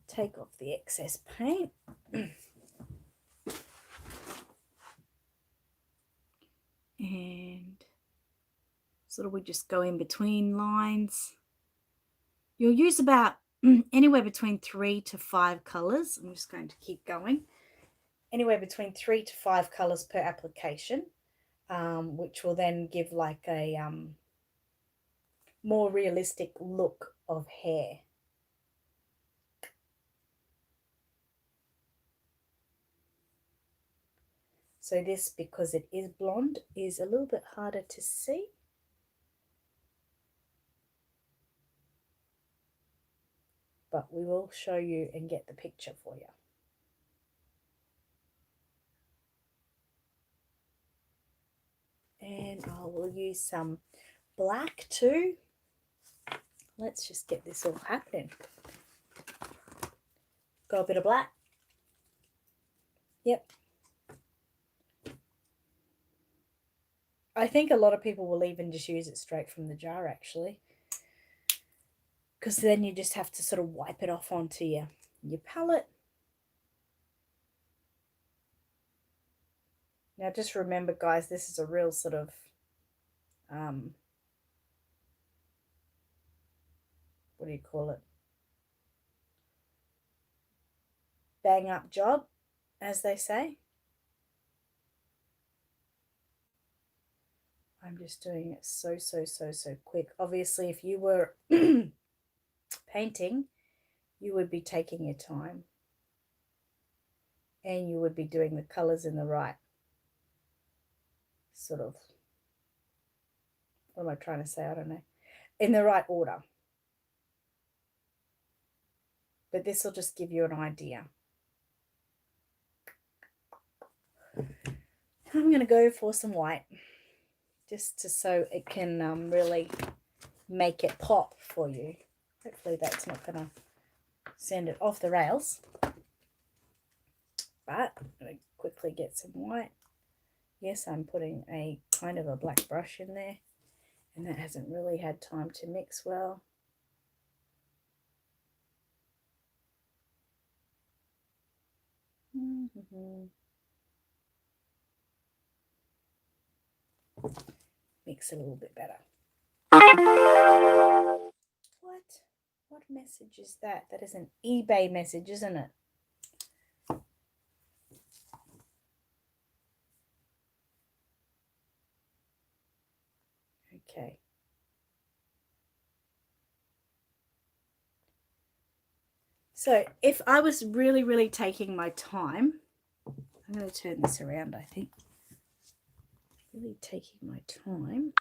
Take off the excess paint. And sort of we just go in between lines. You'll use about anywhere between 3 to 5 colors. I'm just going to keep going. Anywhere between 3 to 5 colors per application, which will then give like a more realistic look of hair. So this, because it is blonde, is a little bit harder to see. But we will show you and get the picture for you. And I will use some black too. Let's just get this all happening. Got a bit of black. Yep. I think a lot of people will even just use it straight from the jar, actually, because then you just have to sort of wipe it off onto your palette. Now just remember, guys, this is a real sort of what do you call it? Bang up job, as they say. I'm just doing it so quick. Obviously, if you were painting, you would be taking your time. And you would be doing the colors in the right sort of, what am I trying to say? I don't know. In the right order. But this will just give you an idea. I'm going to go for some white, just so it can really make it pop for you. Hopefully that's not going to send it off the rails. But I'm going to quickly get some white. Yes, I'm putting a kind of a black brush in there, and that hasn't really had time to mix well. mix it a little bit better. What message is that? That is an eBay message, isn't it? Okay. So if I was really, really taking my time, I'm going to turn this around, I think. Really taking my time.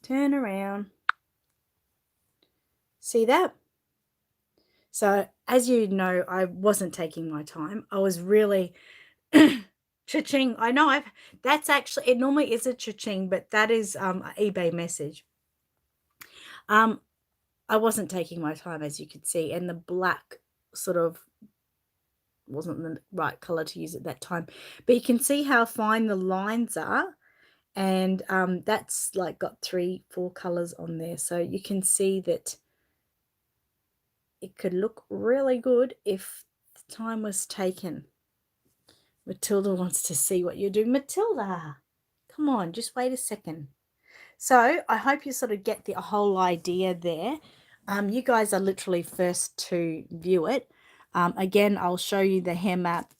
Turn around. See that? So as you know, I wasn't taking my time. I was really cha-ching. I know that's actually, it normally is a cha-ching, but that is an eBay message. I wasn't taking my time, as you could see, and the black sort of wasn't the right color to use at that time. But you can see how fine the lines are, and that's like got 3-4 colors on there. So you can see that it could look really good if the time was taken. Matilda wants to see what you're doing. Matilda, come on, just wait a second. So I hope you sort of get the whole idea there. You guys are literally first to view it. Again, I'll show you the hair map.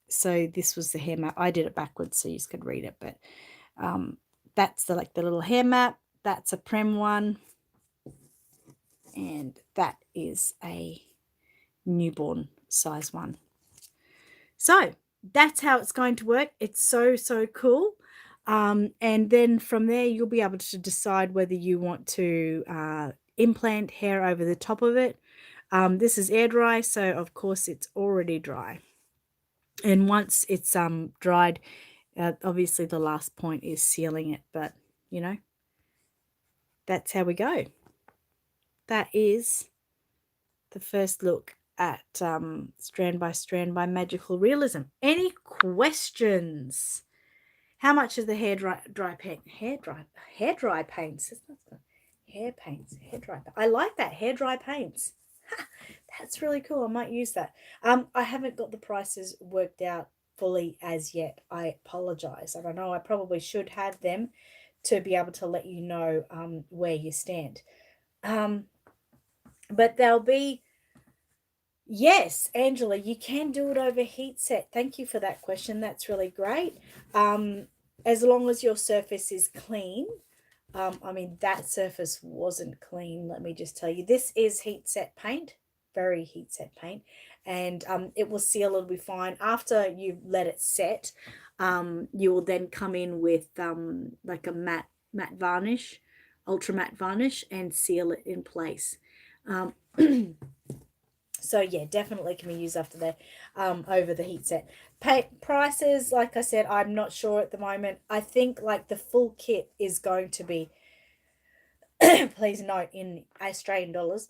So this was the hair map. I did it backwards so you could read it, but that's the little hair map. That's a Prem one, and that is a newborn size one. So that's how it's going to work. It's so cool. And then from there, you'll be able to decide whether you want to implant hair over the top of it. This is air dry, so of course it's already dry. And once it's dried, obviously the last point is sealing it, but you know, that's how we go. That is the first look at Strand by Strand by Magical Realism. Any questions? How much is the hair dry paint? Hair dry paints. Hair paints. Hair dry. I like that. Hair dry paints. That's really cool. I might use that. I haven't got the prices worked out fully as yet. I apologize. I don't know. I probably should have them to be able to let you know where you stand. But they'll be. Yes, Angela, you can do it over heat set. Thank you for that question. That's really great. As long as your surface is clean. I mean, that surface wasn't clean. Let me just tell you, this is heat set paint, very heat set paint, and it will seal. It'll be fine after you let it set. You will then come in with like a matte varnish, ultra matte varnish, and seal it in place. So yeah, definitely can be used after that over the heat set. Prices, like I said, I'm not sure at the moment. I think like the full kit is going to be, please note, in Australian dollars,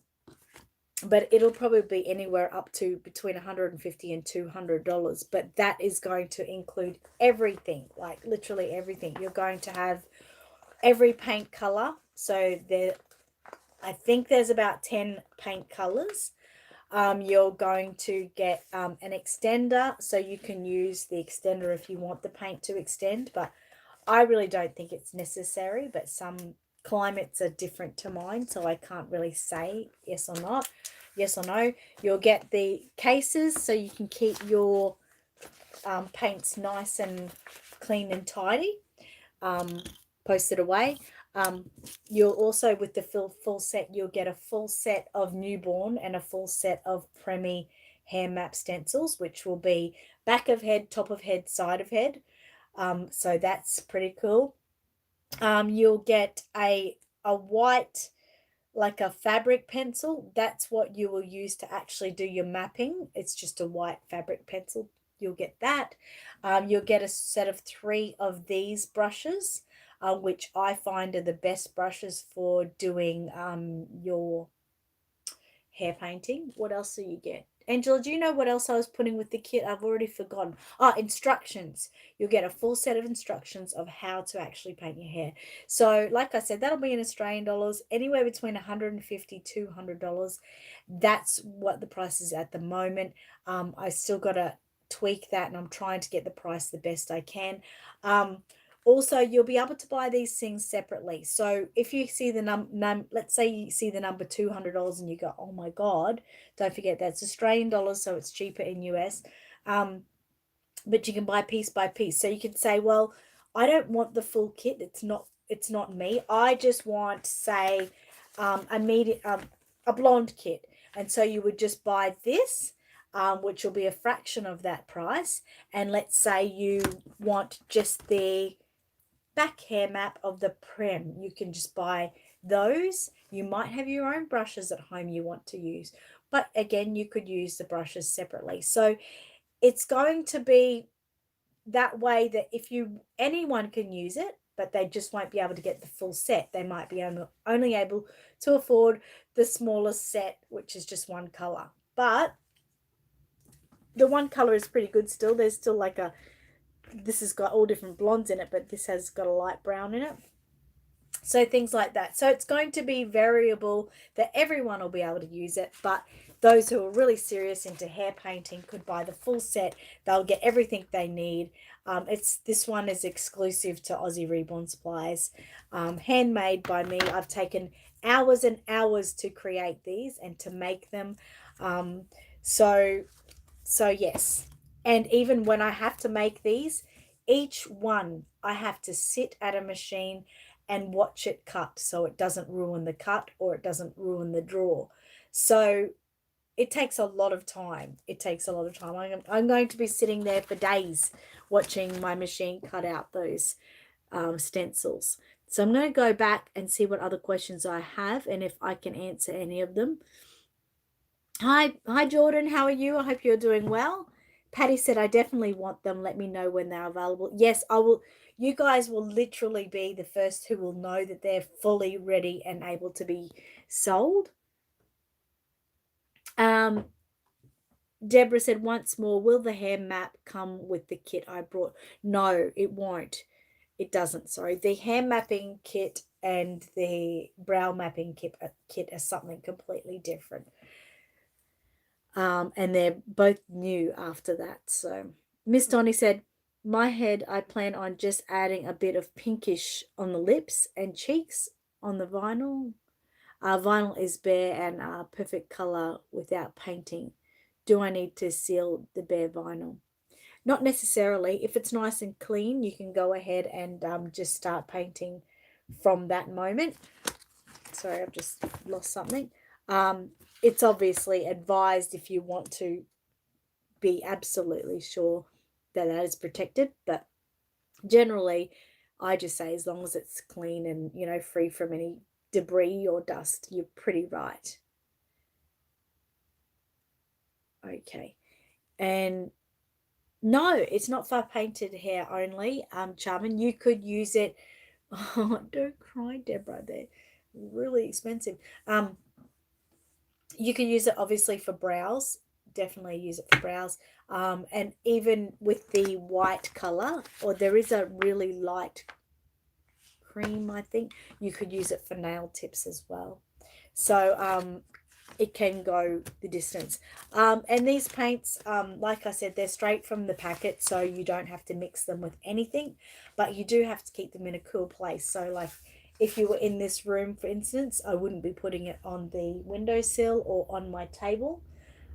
but it'll probably be anywhere up to between $150 and $200. But that is going to include everything, like literally everything. You're going to have every paint color. So I think there's about 10 paint colors. You're going to get an extender, so you can use the extender if you want the paint to extend, but I really don't think it's necessary. But some climates are different to mine, so I can't really say yes or not, yes or no. You'll get the cases so you can keep your paints nice and clean and tidy, posted away. You'll also, with the full set, you'll get a full set of newborn and a full set of Premi hair map stencils, which will be back of head, top of head, side of head. So that's pretty cool. You'll get a white, like a fabric pencil. That's what you will use to actually do your mapping. It's just a white fabric pencil. You'll get that. You'll get a set of 3 of these brushes, which I find are the best brushes for doing your hair painting. What else do you get? Angela, do you know what else I was putting with the kit? I've already forgotten. Instructions. You'll get a full set of instructions of how to actually paint your hair. So, like I said, that'll be in Australian dollars, anywhere between $150 to $200. That's what the price is at the moment. I still got to tweak that, and I'm trying to get the price the best I can. Also, you'll be able to buy these things separately. So if you see the let's say you see the number $200 and you go, oh my God, don't forget that's Australian dollars, so it's cheaper in US. But you can buy piece by piece. So you can say, well, I don't want the full kit. It's not me. I just want, say, a blonde kit. And so you would just buy this, which will be a fraction of that price. And let's say you want just the back hair map of the Prem. You can just buy those. You might have your own brushes at home you want to use. But again, you could use the brushes separately. So it's going to be that way that if anyone can use it, but they just won't be able to get the full set. They might be only able to afford the smallest set, which is just one color. But the one color is pretty good still. There's still like this has got all different blondes in it, but this has got a light brown in it. So things like that. So it's going to be variable that everyone will be able to use it, but those who are really serious into hair painting could buy the full set. They'll get everything they need. This one is exclusive to Aussie Reborn Supplies, handmade by me. I've taken hours and hours to create these and to make them. So yes. And even when I have to make these, each one I have to sit at a machine and watch it cut so it doesn't ruin the cut or it doesn't ruin the draw. So it takes a lot of time. It takes a lot of time. I'm going to be sitting there for days watching my machine cut out those stencils. So I'm going to go back and see what other questions I have and if I can answer any of them. Hi, Jordan. How are you? I hope you're doing well. Patty said, I definitely want them. Let me know when they're available. Yes, I will. You guys will literally be the first who will know that they're fully ready and able to be sold. Deborah said, once more, will the hair map come with the kit I brought? No, it won't. It doesn't, sorry. The hair mapping kit and the brow mapping kit are something completely different. And they're both new after that. So Miss Donnie said, my head, I plan on just adding a bit of pinkish on the lips and cheeks on the vinyl. Vinyl is bare and perfect color without painting. Do I need to seal the bare vinyl? Not necessarily. If it's nice and clean, you can go ahead and just start painting from that moment. Sorry, I've just lost something. It's obviously advised if you want to be absolutely sure that is protected, but generally I just say as long as it's clean and, you know, free from any debris or dust, you're pretty right. Okay. And no, it's not for painted hair only, Charmin. You could use it. Oh, don't cry, Deborah. They're really expensive. You can use it obviously for brows. Definitely use it for brows. And even with the white color, or there is a really light cream, I think, you could use it for nail tips as well. So it can go the distance. And these paints, like I said, they're straight from the packet, so you don't have to mix them with anything, but you do have to keep them in a cool place. So like if you were in this room, for instance, I wouldn't be putting it on the windowsill or on my table,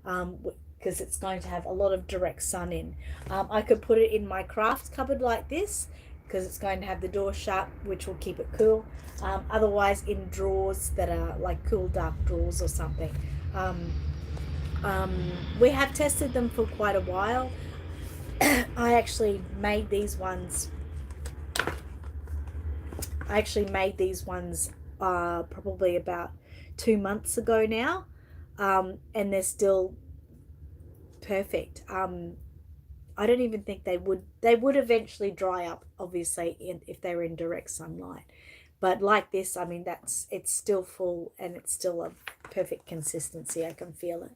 because it's going to have a lot of direct sun in. I could put it in my craft cupboard like this, because it's going to have the door shut, which will keep it cool. Otherwise in drawers that are like cool dark drawers or something. We have tested them for quite a while. I actually made these ones probably about 2 months ago now, and they're still perfect. I don't even think they would eventually dry up, obviously, if they were in direct sunlight. But like this, I mean, it's still full and it's still a perfect consistency. I can feel it.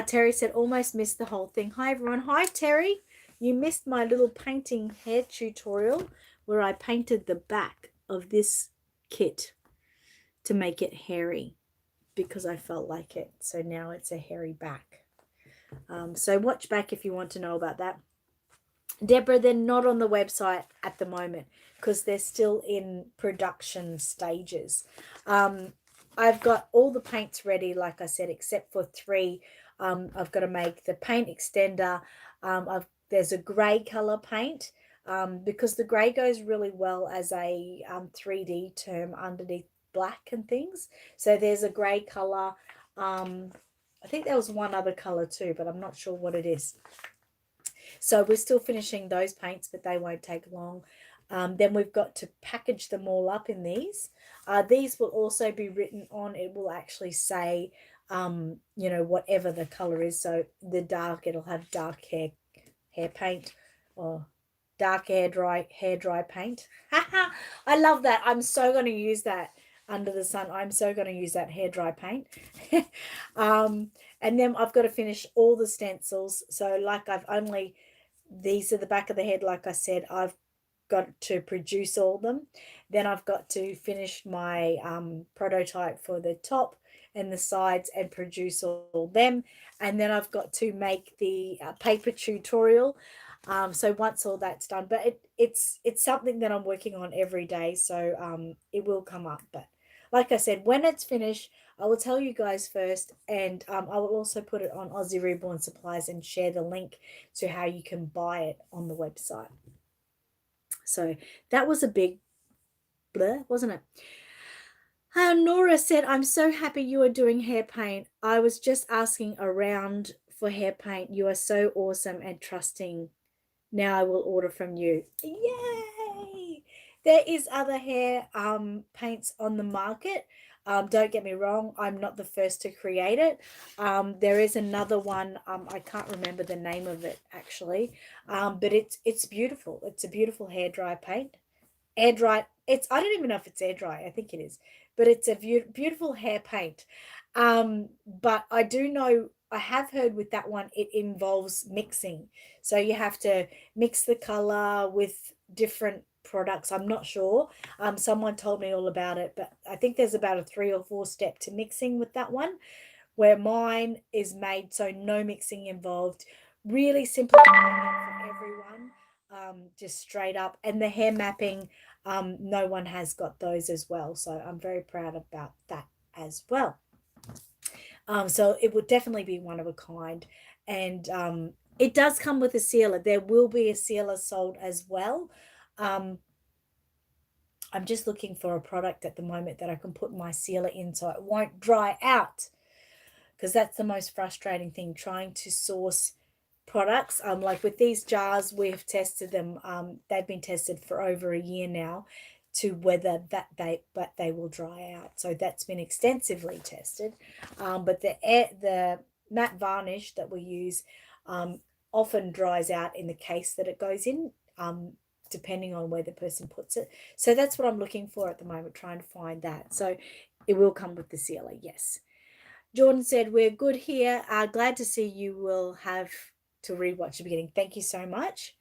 Terry said, almost missed the whole thing. Hi, everyone. Hi, Terry. You missed my little painting hair tutorial where I painted the back of this kit to make it hairy because I felt like it. So now it's a hairy back. So watch back if you want to know about that. Deborah, they're not on the website at the moment because they're still in production stages. I've got all the paints ready, like I said, except for 3. I've got to make the paint extender. There's a grey colour paint because the grey goes really well as a 3D term underneath black and things. So there's a grey colour. I think there was one other colour too, but I'm not sure what it is. So we're still finishing those paints, but they won't take long. Then we've got to package them all up in these. These will also be written on. It will actually say, you know, whatever the color is. So the dark, it'll have dark hair paint, or dark hair dry paint. I love that. I'm so going to use that under the sun. I'm so going to use that hair dry paint. And then I've got to finish all the stencils. So like these are the back of the head. Like I said, I've got to produce all of them. Then I've got to finish my prototype for the top and the sides and produce all them. And then I've got to make the paper tutorial. So once all that's done, but it's something that I'm working on every day. So it will come up. But like I said, when it's finished, I will tell you guys first, and I will also put it on Aussie Reborn Supplies and share the link to how you can buy it on the website. So that was a big blur, wasn't it? Nora said, I'm so happy you are doing hair paint. I was just asking around for hair paint. You are so awesome and trusting. Now I will order from you. Yay! There is other hair paints on the market. Don't get me wrong, I'm not the first to create it. There is another one. I can't remember the name of it actually, but it's beautiful. It's a beautiful hair dry paint. Air dry. I don't even know if it's air dry. I think it is, but it's a beautiful hair paint. But I do know, I have heard with that one it involves mixing, so you have to mix the color with different products. I'm not sure. Someone told me all about it, but I think there's about a 3 or 4 step to mixing with that one, where mine is made so no mixing involved. Really simplifying it for everyone. Just straight up. And the hair mapping, no one has got those as well. So I'm very proud about that as well. So it would definitely be one of a kind. And it does come with a sealer. There will be a sealer sold as well. I'm just looking for a product at the moment that I can put my sealer in so it won't dry out, because that's the most frustrating thing, trying to source products. Like with these jars, we've tested them. They've been tested for over a year now to whether they will dry out. So that's been extensively tested. But the matte varnish that we use often dries out in the case that it goes in, depending on where the person puts it. So that's what I'm looking for at the moment, trying to find that. So it will come with the sealer, yes. Jordan said, we're good here. Glad to see you will have to rewatch the beginning. Thank you so much.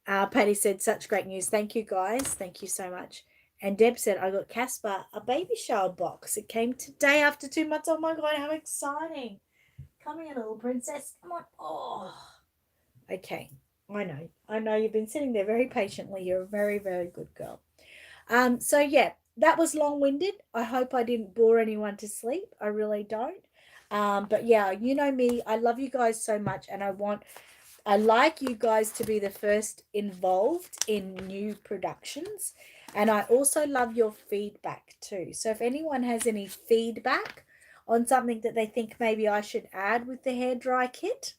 Patty said, such great news. Thank you, guys. Thank you so much. And Deb said, I got Casper a baby shower box. It came today after 2 months. Oh, my God, how exciting. Come here, little princess. Come on. Oh, okay. I know you've been sitting there very patiently. You're a very, very good girl. So yeah, that was long-winded. I hope I didn't bore anyone to sleep. I really don't. But yeah, you know me. I love you guys so much, and I like you guys to be the first involved in new productions. And I also love your feedback too. So if anyone has any feedback on something that they think maybe I should add with the hairdry kit,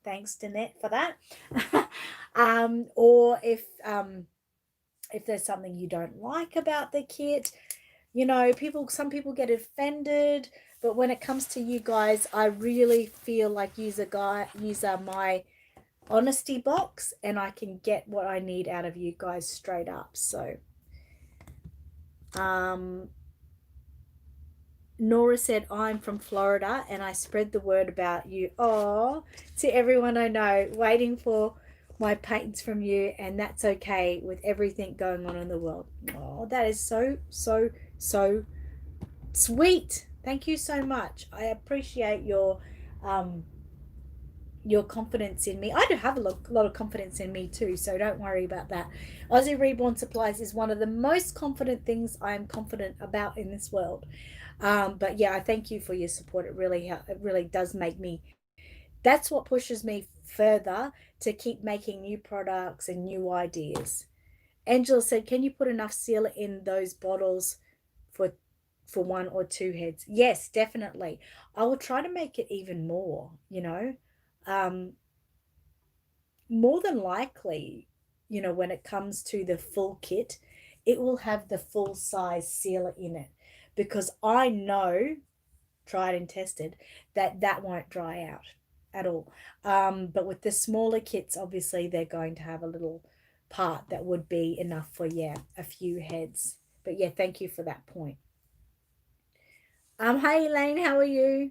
thanks to Annette for that. Or if there's something you don't like about the kit, you know, some people get offended, but when it comes to you guys, I really feel like use my honesty box, and I can get what I need out of you guys straight up. So Nora said, I'm from Florida and I spread the word about you. Oh, to everyone I know, waiting for my paintings from you, and that's okay with everything going on in the world. Oh, that is so, so, so sweet. Thank you so much. I appreciate your your confidence in me. I do have a lot of confidence in me too, so don't worry about that. Aussie Reborn Supplies is one of the most confident things I am confident about in this world. But yeah, I thank you for your support. It really does make me. That's what pushes me further to keep making new products and new ideas. Angela said, "Can you put enough sealer in those bottles for one or two heads?" Yes, definitely. I will try to make it even more, Um, more than likely, when it comes to the full kit, it will have the full size sealer in it because I know, tried and tested, that that won't dry out at all. But with the smaller kits, obviously, they're going to have a little part that would be enough for, yeah, a few heads. But yeah, thank you for that point. Hi Elaine, how are you?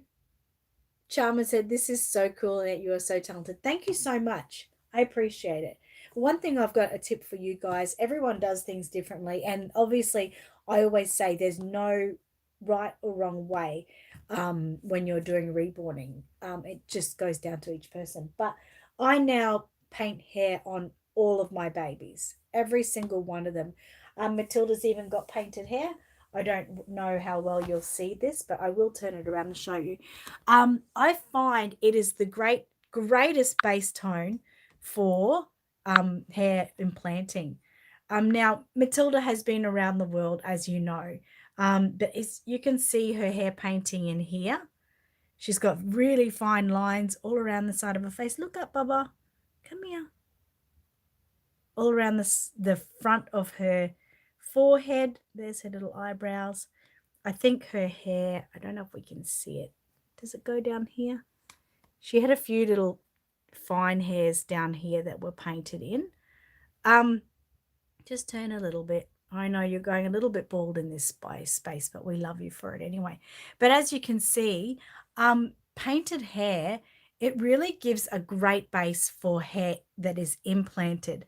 Charmer said, "This is so cool and you are so talented." Thank you so much. I appreciate it. One thing, I've got a tip for you guys. Everyone does things differently. And obviously, I always say there's no right or wrong way when you're doing reborning. It just goes down to each person. But I now paint hair on all of my babies, every single one of them. Matilda's even got painted hair. I don't know how well you'll see this, but I will turn it around and show you. I find it is the greatest base tone for hair implanting. Now Matilda has been around the world, as you know, but you can see her hair painting in here. She's got really fine lines all around the side of her face. Look up, Bubba. Come here. All around the front of her forehead. There's her little eyebrows. I think her hair, I don't know if we can see it. Does it go down here? She had a few little fine hairs down here that were painted in. Just turn a little bit. I know you're going a little bit bald in this space, but we love you for it anyway. But as you can see, painted hair, it really gives a great base for hair that is implanted,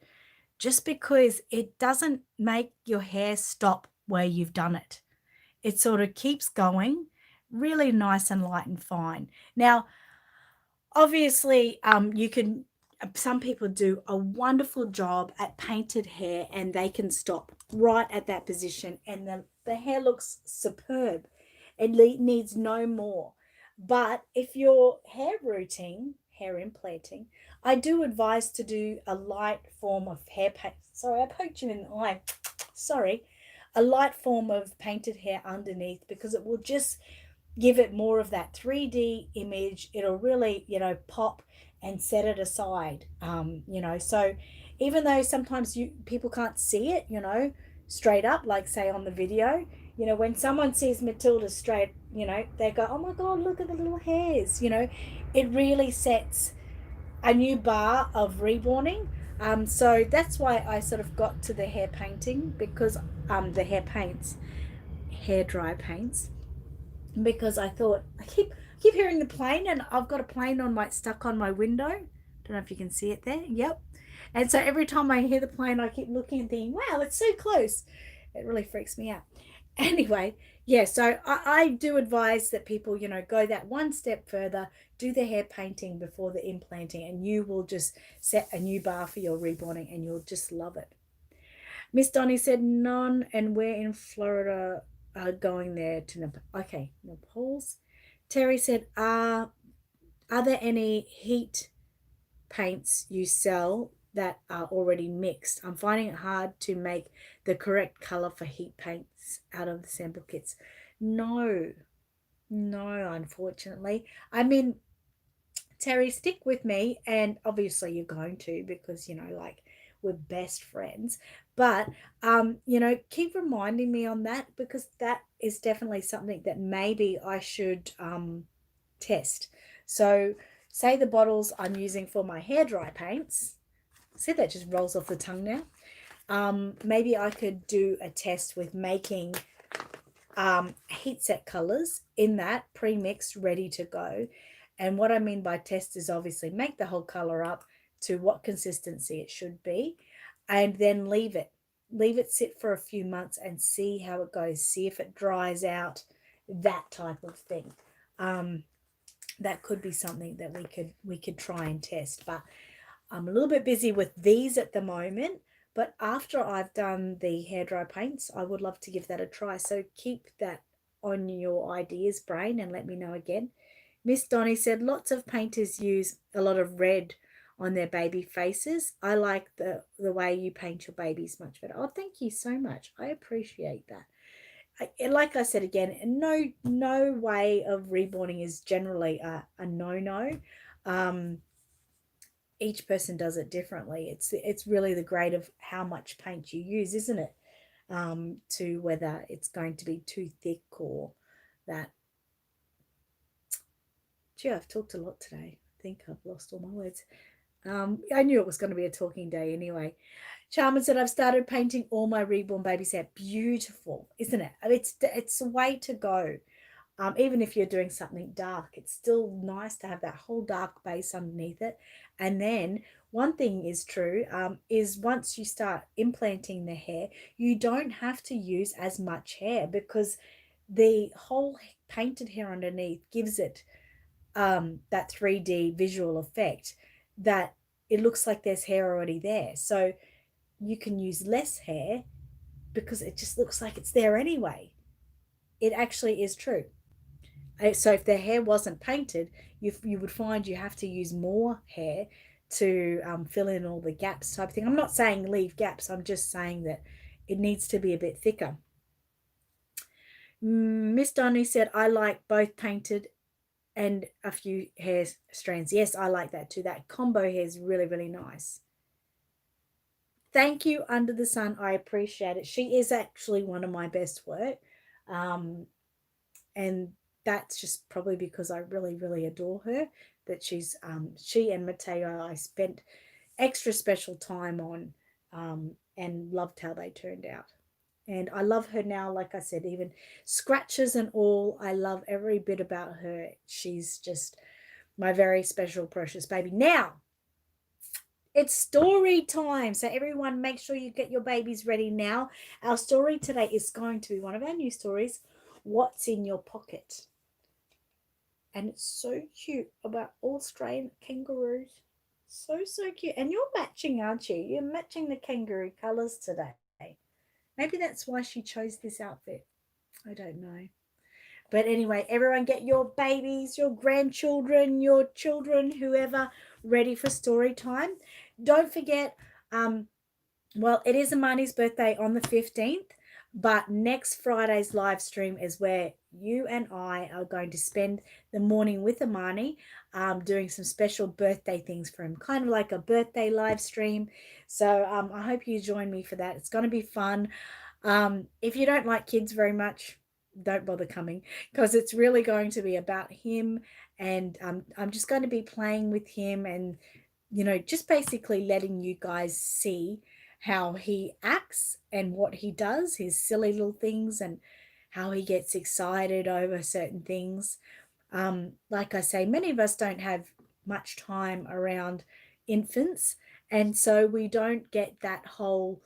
just because it doesn't make your hair stop where you've done it. It sort of keeps going, really nice and light and fine. Now, obviously, you can. Some people do a wonderful job at painted hair, and they can stop right at that position, and the hair looks superb. It needs no more. But if you're hair implanting, I do advise to do a light form of hair paint. Sorry, I poked you in the eye. Sorry, a light form of painted hair underneath, because it will just give it more of that 3D image. It'll really, pop and set it aside. So even though sometimes people can't see it, straight up, like say on the video, when someone sees Matilda straight, they go, "Oh my God, look at the little hairs." It really sets a new bar of reborning. So that's why I sort of got to the hair painting, because the hair dry paints, because I thought I keep hearing the plane, and I've got a plane stuck on my window. Don't know if you can see it there. Yep. And so every time I hear the plane, I keep looking and thinking, "Wow, it's so close." It really freaks me out. Anyway, yeah, so I do advise that people, go that one step further, do the hair painting before the implanting, and you will just set a new bar for your reborning, and you'll just love it. Miss Donnie said none, and we're in Florida, going there to Nepal. Okay, Nepal's. Terry said, are there any heat paints you sell that are already mixed? I'm finding it hard to make the correct color for heat paints out of the sample kits. No, unfortunately. I mean, Terry, stick with me, and obviously you're going to, because like, we're best friends. But keep reminding me on that, because that is definitely something that maybe I should test. So, say the bottles I'm using for my hair dry paints. See, that just rolls off the tongue now. Maybe I could do a test with making heat set colors in that pre-mixed, ready to go. And what I mean by test is obviously make the whole color up to what consistency it should be, and then leave it sit for a few months and see how it goes, see if it dries out, that type of thing. that could be something that we could try and test. But I'm a little bit busy with these at the moment. But after I've done the hairdryer paints, I would love to give that a try. So keep that on your ideas brain and let me know again. Miss Donnie said lots of painters use a lot of red on their baby faces. I like the way you paint your babies much better. Oh, thank you so much. I appreciate that. Like I said again, no way of reborning is generally a no. Um, each person does it differently. It's really the grade of how much paint you use, isn't it? To whether it's going to be too thick or that. Gee, I've talked a lot today. I think I've lost all my words. I knew it was going to be a talking day anyway. Charmin said, I've started painting all my reborn babies out. Beautiful, isn't it? It's a way to go. Even if you're doing something dark, it's still nice to have that whole dark base underneath it. And then one thing is true, is once you start implanting the hair, you don't have to use as much hair because the whole painted hair underneath gives it that 3D visual effect that it looks like there's hair already there. So you can use less hair because it just looks like it's there anyway. It actually is true. So if their hair wasn't painted, you would find you have to use more hair to fill in all the gaps type thing. I'm not saying leave gaps. I'm just saying that it needs to be a bit thicker. Miss Donny said, I like both painted and a few hair strands. Yes, I like that too. That combo hair is really, really nice. Thank you, Under the Sun. I appreciate it. She is actually one of my best work. And that's just probably because I really, really adore her. That she and Mateo, I spent extra special time on and loved how they turned out. And I love her now, like I said, even scratches and all. I love every bit about her. She's just my very special, precious baby. Now, it's story time. So everyone, make sure you get your babies ready now. Our story today is going to be one of our new stories, What's in Your Pocket? And it's so cute about Australian kangaroos. So, so cute. And you're matching, aren't you? You're matching the kangaroo colours today. Maybe that's why she chose this outfit. I don't know. But anyway, everyone get your babies, your grandchildren, your children, whoever, ready for story time. Don't forget, well, it is Amani's birthday on the 15th, but next Friday's live stream is where you and I are going to spend the morning with Amani, doing some special birthday things for him, kind of like a birthday live stream. So I hope you join me for that. It's going to be fun. If you don't like kids very much, don't bother coming because it's really going to be about him, and I'm just going to be playing with him and just basically letting you guys see how he acts and what he does, his silly little things, and how he gets excited over certain things. Like I say, many of us don't have much time around infants, and so we don't get that whole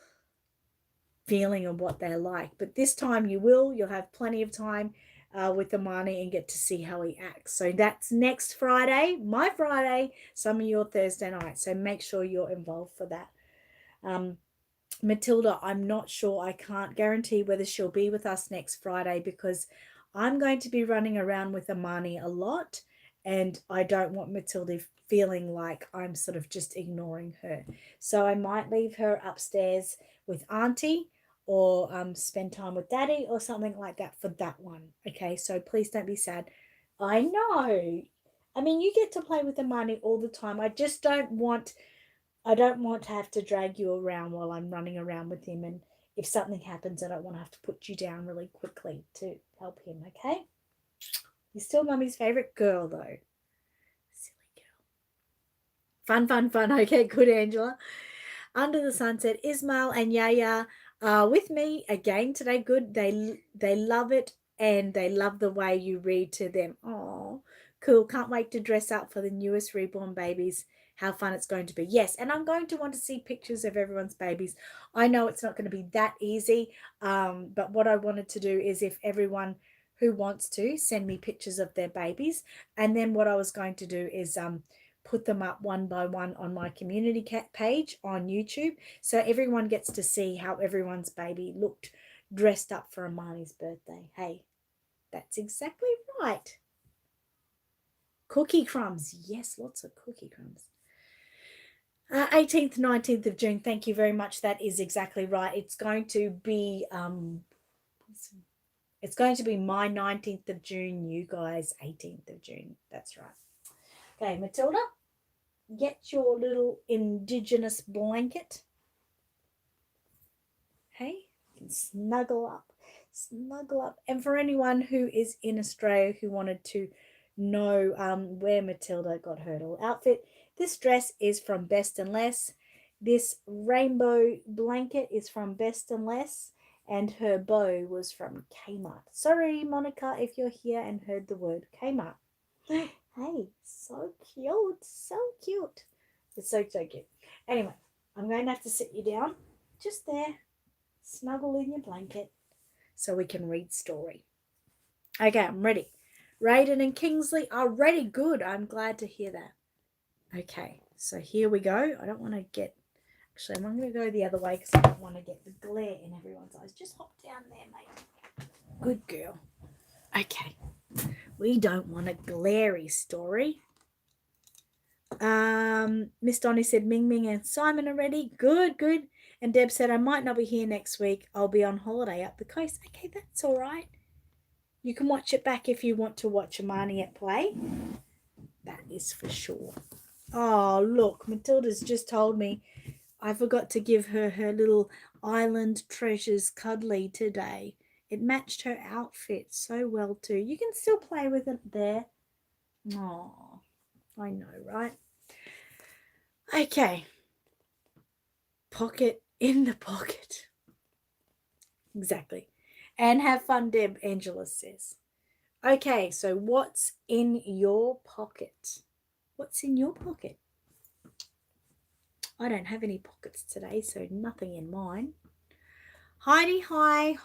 feeling of what they're like. But this time you will. You'll have plenty of time with Amani and get to see how he acts. So that's next Friday, my Friday, some of your Thursday night. So make sure you're involved for that. Matilda, I'm not sure. I can't guarantee whether she'll be with us next Friday because I'm going to be running around with Amani a lot, and I don't want Matilda feeling like I'm sort of just ignoring her. So I might leave her upstairs with Auntie or spend time with Daddy or something like that for that one. Okay, so please don't be sad. I know. I mean, you get to play with Amani all the time. I don't want to have to drag you around while I'm running around with him. And if something happens, I don't want to have to put you down really quickly to help him, okay? You're still Mummy's favourite girl, though. Silly girl. Fun, fun, fun. Okay, good, Angela. Under the Sunset, Ismail and Yaya are with me again today. Good. They love it, and they love the way you read to them. Oh, cool. Can't wait to dress up for the newest reborn babies. How fun it's going to be. Yes, and I'm going to want to see pictures of everyone's babies. I know it's not going to be that easy, but what I wanted to do is if everyone who wants to send me pictures of their babies. And then what I was going to do is put them up one by one on my community page on YouTube, so everyone gets to see how everyone's baby looked dressed up for a Marnie's birthday. Hey, that's exactly right. Cookie crumbs. Yes, lots of cookie crumbs. 18th, 19th of June. Thank you very much. That is exactly right. It's going to be my 19th of June, you guys, 18th of June. That's right. Okay, Matilda, get your little Indigenous blanket. Hey, you can snuggle up. And for anyone who is in Australia who wanted to know where Matilda got her little outfit, this dress is from Best and Less. This rainbow blanket is from Best and Less, and her bow was from Kmart. Sorry, Monica, if you're here and heard the word Kmart. Hey, so cute, so cute. It's so cute. Anyway, I'm going to have to sit you down just there, snuggle in your blanket so we can read story. Okay, I'm ready. Raiden and Kingsley are ready. Good. I'm glad to hear that. Okay, so here we go. I don't want to get... Actually, I'm going to go the other way because I don't want to get the glare in everyone's eyes. Just hop down there, mate. Good girl. Okay. We don't want a glary story. Miss Donnie said Ming Ming and Simon are ready. Good. And Deb said, I might not be here next week. I'll be on holiday up the coast. Okay, that's all right. You can watch it back if you want to watch Amani at play. That is for sure. Oh, look, Matilda's just told me I forgot to give her her little Island Treasures cuddly today. It matched her outfit so well too. You can still play with it there. Oh, I know, right? Okay. Pocket in the pocket. Exactly. And have fun, Deb, Angela says. Okay, so what's in your pocket? What's in your pocket? I don't have any pockets today, so nothing in mine. Heidi, hi.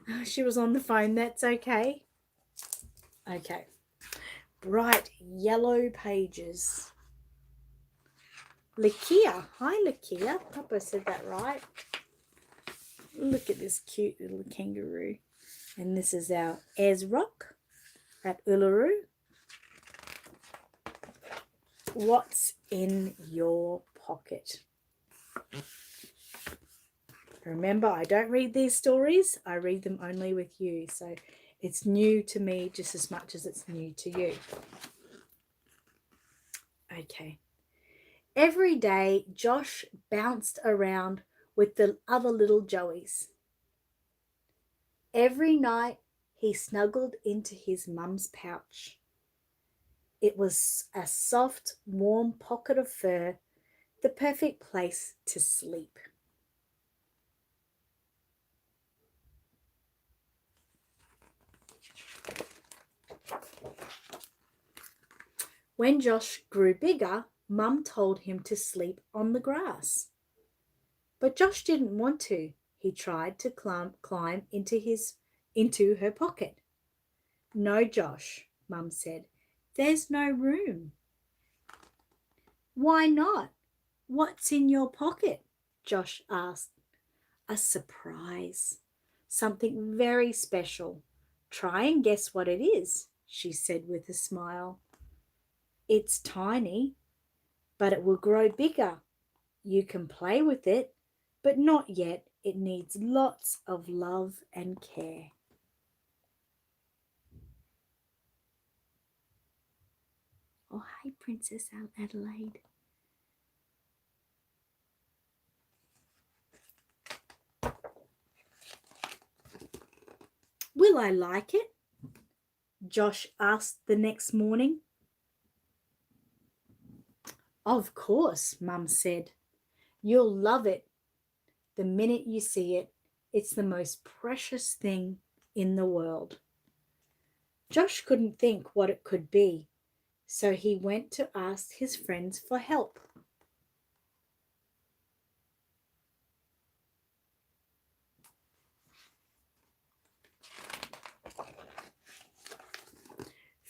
Oh, she was on the phone. That's okay. Okay. Bright yellow pages. Lakia. Hi, Lakia. Papa said that right. Look at this cute little kangaroo. And this is our Ezrock at Uluru. What's in your pocket? Remember, I don't read these stories. I read them only with you. So it's new to me just as much as it's new to you. Okay. Every day, Josh bounced around with the other little Joeys. Every night, he snuggled into his mum's pouch. It was a soft, warm pocket of fur, the perfect place to sleep. When Josh grew bigger, Mum told him to sleep on the grass. But Josh didn't want to. He tried to climb into her pocket. No, Josh, Mum said. There's no room. Why not? What's in your pocket? Josh asked. A surprise. Something very special. Try and guess what it is, she said with a smile. It's tiny, but it will grow bigger. You can play with it, but not yet. It needs lots of love and care. Oh, hey, Princess Adelaide. Will I like it? Josh asked the next morning. Of course, Mum said. You'll love it. The minute you see it, it's the most precious thing in the world. Josh couldn't think what it could be, so he went to ask his friends for help.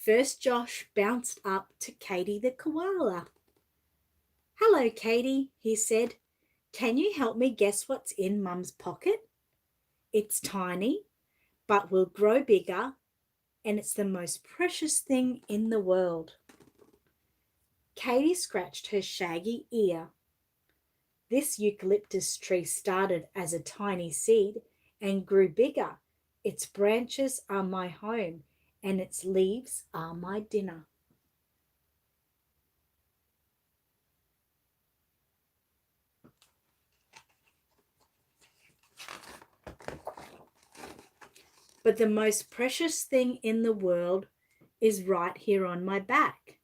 First, Josh bounced up to Katie the koala. "Hello, Katie," he said. "Can you help me guess what's in Mum's pocket? It's tiny, but will grow bigger, and it's the most precious thing in the world." Katie scratched her shaggy ear. "This eucalyptus tree started as a tiny seed and grew bigger. Its branches are my home, and its leaves are my dinner." "But the most precious thing in the world is right here on my back."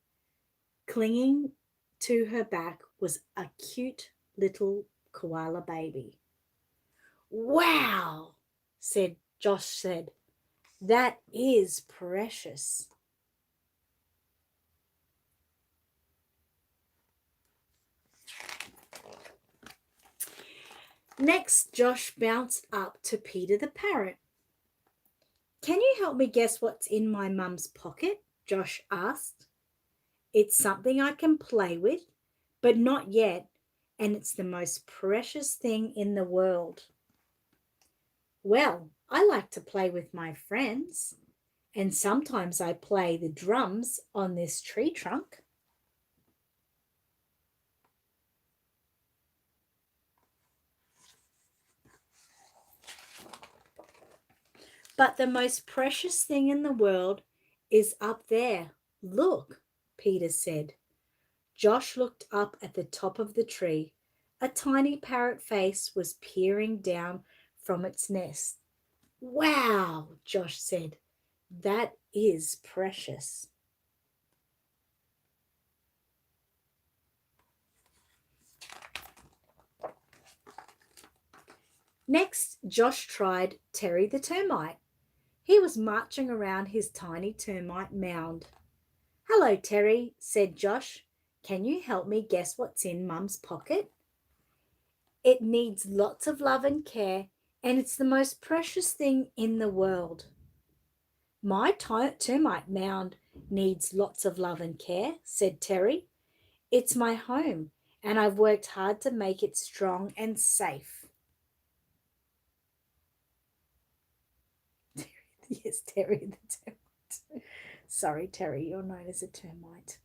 Clinging to her back was a cute little koala baby. "Wow," Josh said. "That is precious." Next, Josh bounced up to Peter the parrot. "Can you help me guess what's in my mum's pocket?" Josh asked. "It's something I can play with, but not yet, and it's the most precious thing in the world." "Well, I like to play with my friends, and sometimes I play the drums on this tree trunk." "But the most precious thing in the world is up there. Look," Peter said. Josh looked up at the top of the tree. A tiny parrot face was peering down from its nest. "Wow," Josh said. "That is precious." Next, Josh tried Terry the termite. He was marching around his tiny termite mound. "Hello, Terry," said Josh. "Can you help me guess what's in Mum's pocket?" "It needs lots of love and care, and it's the most precious thing in the world." "My termite mound needs lots of love and care," said Terry. "It's my home, and I've worked hard to make it strong and safe." Yes, Terry the termite. Sorry, Terry, you're known as a termite.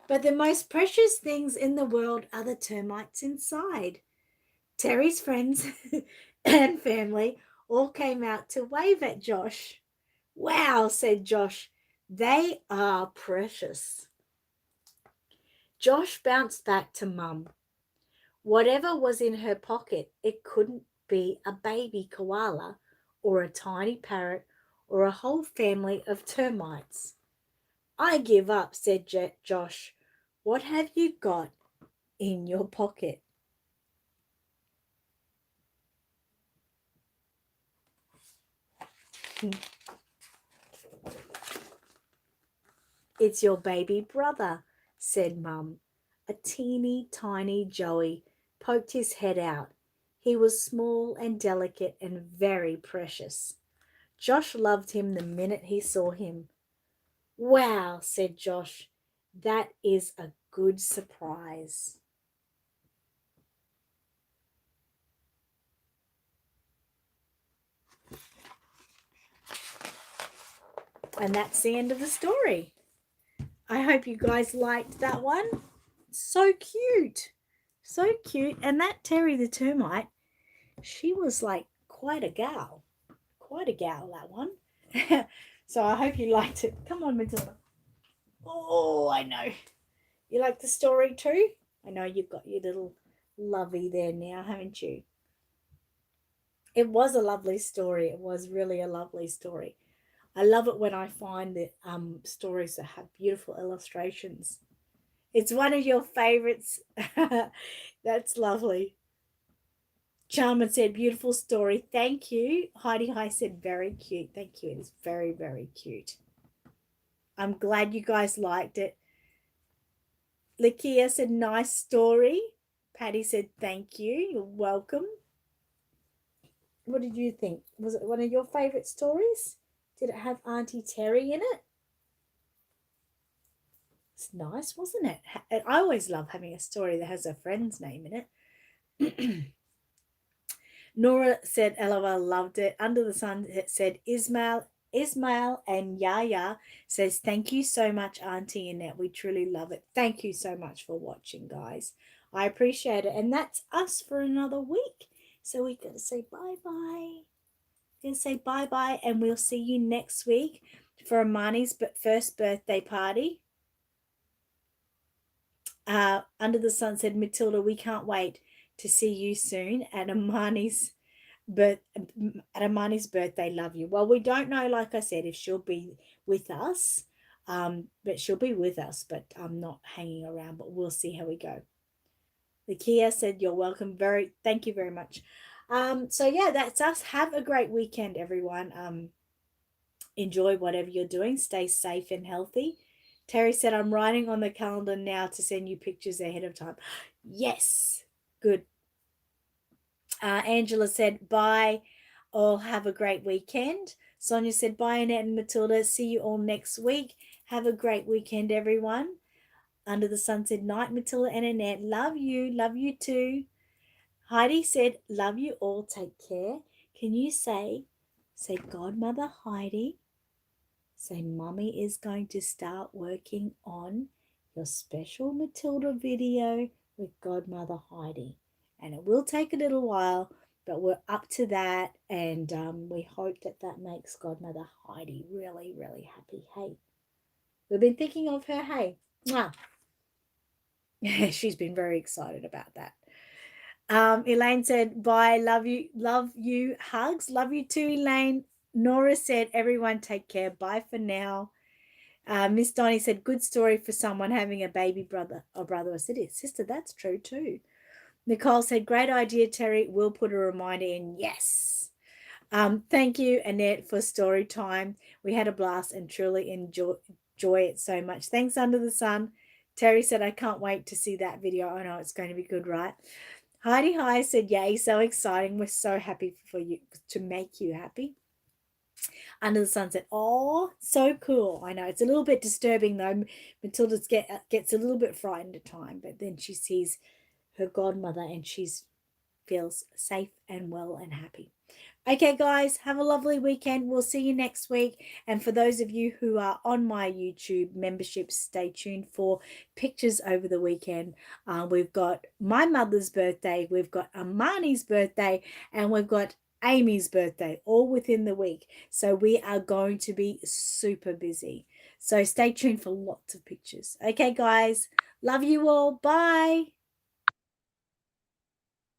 "But the most precious things in the world are the termites inside." Terry's friends and family all came out to wave at Josh. "Wow," said Josh. "They are precious." Josh bounced back to Mum. Whatever was in her pocket, it couldn't be a baby koala or a tiny parrot or a whole family of termites. "I give up," said Josh. "What have you got in your pocket?" "It's your baby brother," said Mum. A teeny tiny Joey poked his head out. He was small and delicate and very precious. Josh loved him the minute he saw him. "Wow," said Josh. "That is a good surprise." And that's the end of the story. I hope you guys liked that one. So cute. So cute. And that Terry the termite, she was like quite a gal. Quite a gal, that one. So I hope you liked it. Come on, Matilda. Oh, I know. You like the story too? I know you've got your little lovey there now, haven't you? It was a lovely story. It was really a lovely story. I love it when I find that stories that have beautiful illustrations. It's one of your favorites. That's lovely. Charmin said, "Beautiful story. Thank you." Heidi High said, "Very cute. Thank you. It is very, very cute." I'm glad you guys liked it. Lakia said, "Nice story." Patty said, "Thank you. You're welcome." What did you think? Was it one of your favourite stories? Did it have Auntie Terry in it? It's nice, wasn't it? I always love having a story that has a friend's name in it. Nora said, LOL, loved it. Under the Sun it said, Ismail and Yaya says, thank you so much, Auntie Annette. We truly love it. Thank you so much for watching, guys. I appreciate it. And that's us for another week. So we're going to say bye-bye. We're going to say bye-bye, and we'll see you next week for Amani's first birthday party. Under the Sun said, Matilda, we can't wait to see you soon at Amani's birthday. Love you. Well, we don't know, like I said, if she'll be with us, but she'll be with us, but I'm not hanging around, but we'll see how we go. The Kia said, you're welcome. Thank you very much. So yeah, that's us. Have a great weekend, everyone. Enjoy whatever you're doing. Stay safe and healthy. Terry said, I'm writing on the calendar now to send you pictures ahead of time. Yes. Good. Angela said, bye. All have a great weekend. Sonia said, bye, Annette and Matilda. See you all next week. Have a great weekend, everyone. Under the Sun said, night, Matilda and Annette. Love you. Love you too. Heidi said, love you all. Take care. Can you say Godmother Heidi? Say, Mummy is going to start working on your special Matilda video with Godmother Heidi. And it will take a little while, but we're up to that. And we hope that makes Godmother Heidi really, really happy. Hey, we've been thinking of her. Hey, mwah. She's been very excited about that. Elaine said, bye, love you, hugs. Love you too, Elaine. Nora said, everyone take care. Bye for now. Miss Donnie said, good story for someone having a baby brother or sister. That's true too. Nicole said, great idea, Terry. We'll put a reminder in. Yes. Thank you, Annette, for story time. We had a blast and truly enjoy it so much. Thanks, Under the Sun. Terry said, I can't wait to see that video. I know it's going to be good, right? Heidi High said, yay, so exciting. We're so happy for you to make you happy. Under the Sun said, oh, so cool. I know it's a little bit disturbing though. Matilda gets a little bit frightened at times, but then she sees her godmother and she feels safe and well and happy. Okay, guys, have a lovely weekend. We'll see you next week. And for those of you who are on my YouTube membership, stay tuned for pictures over the weekend. We've got my mother's birthday, we've got Amani's birthday, and we've got Amy's birthday, all within the week. So we are going to be super busy. So stay tuned for lots of pictures. Okay, guys, love you all. Bye.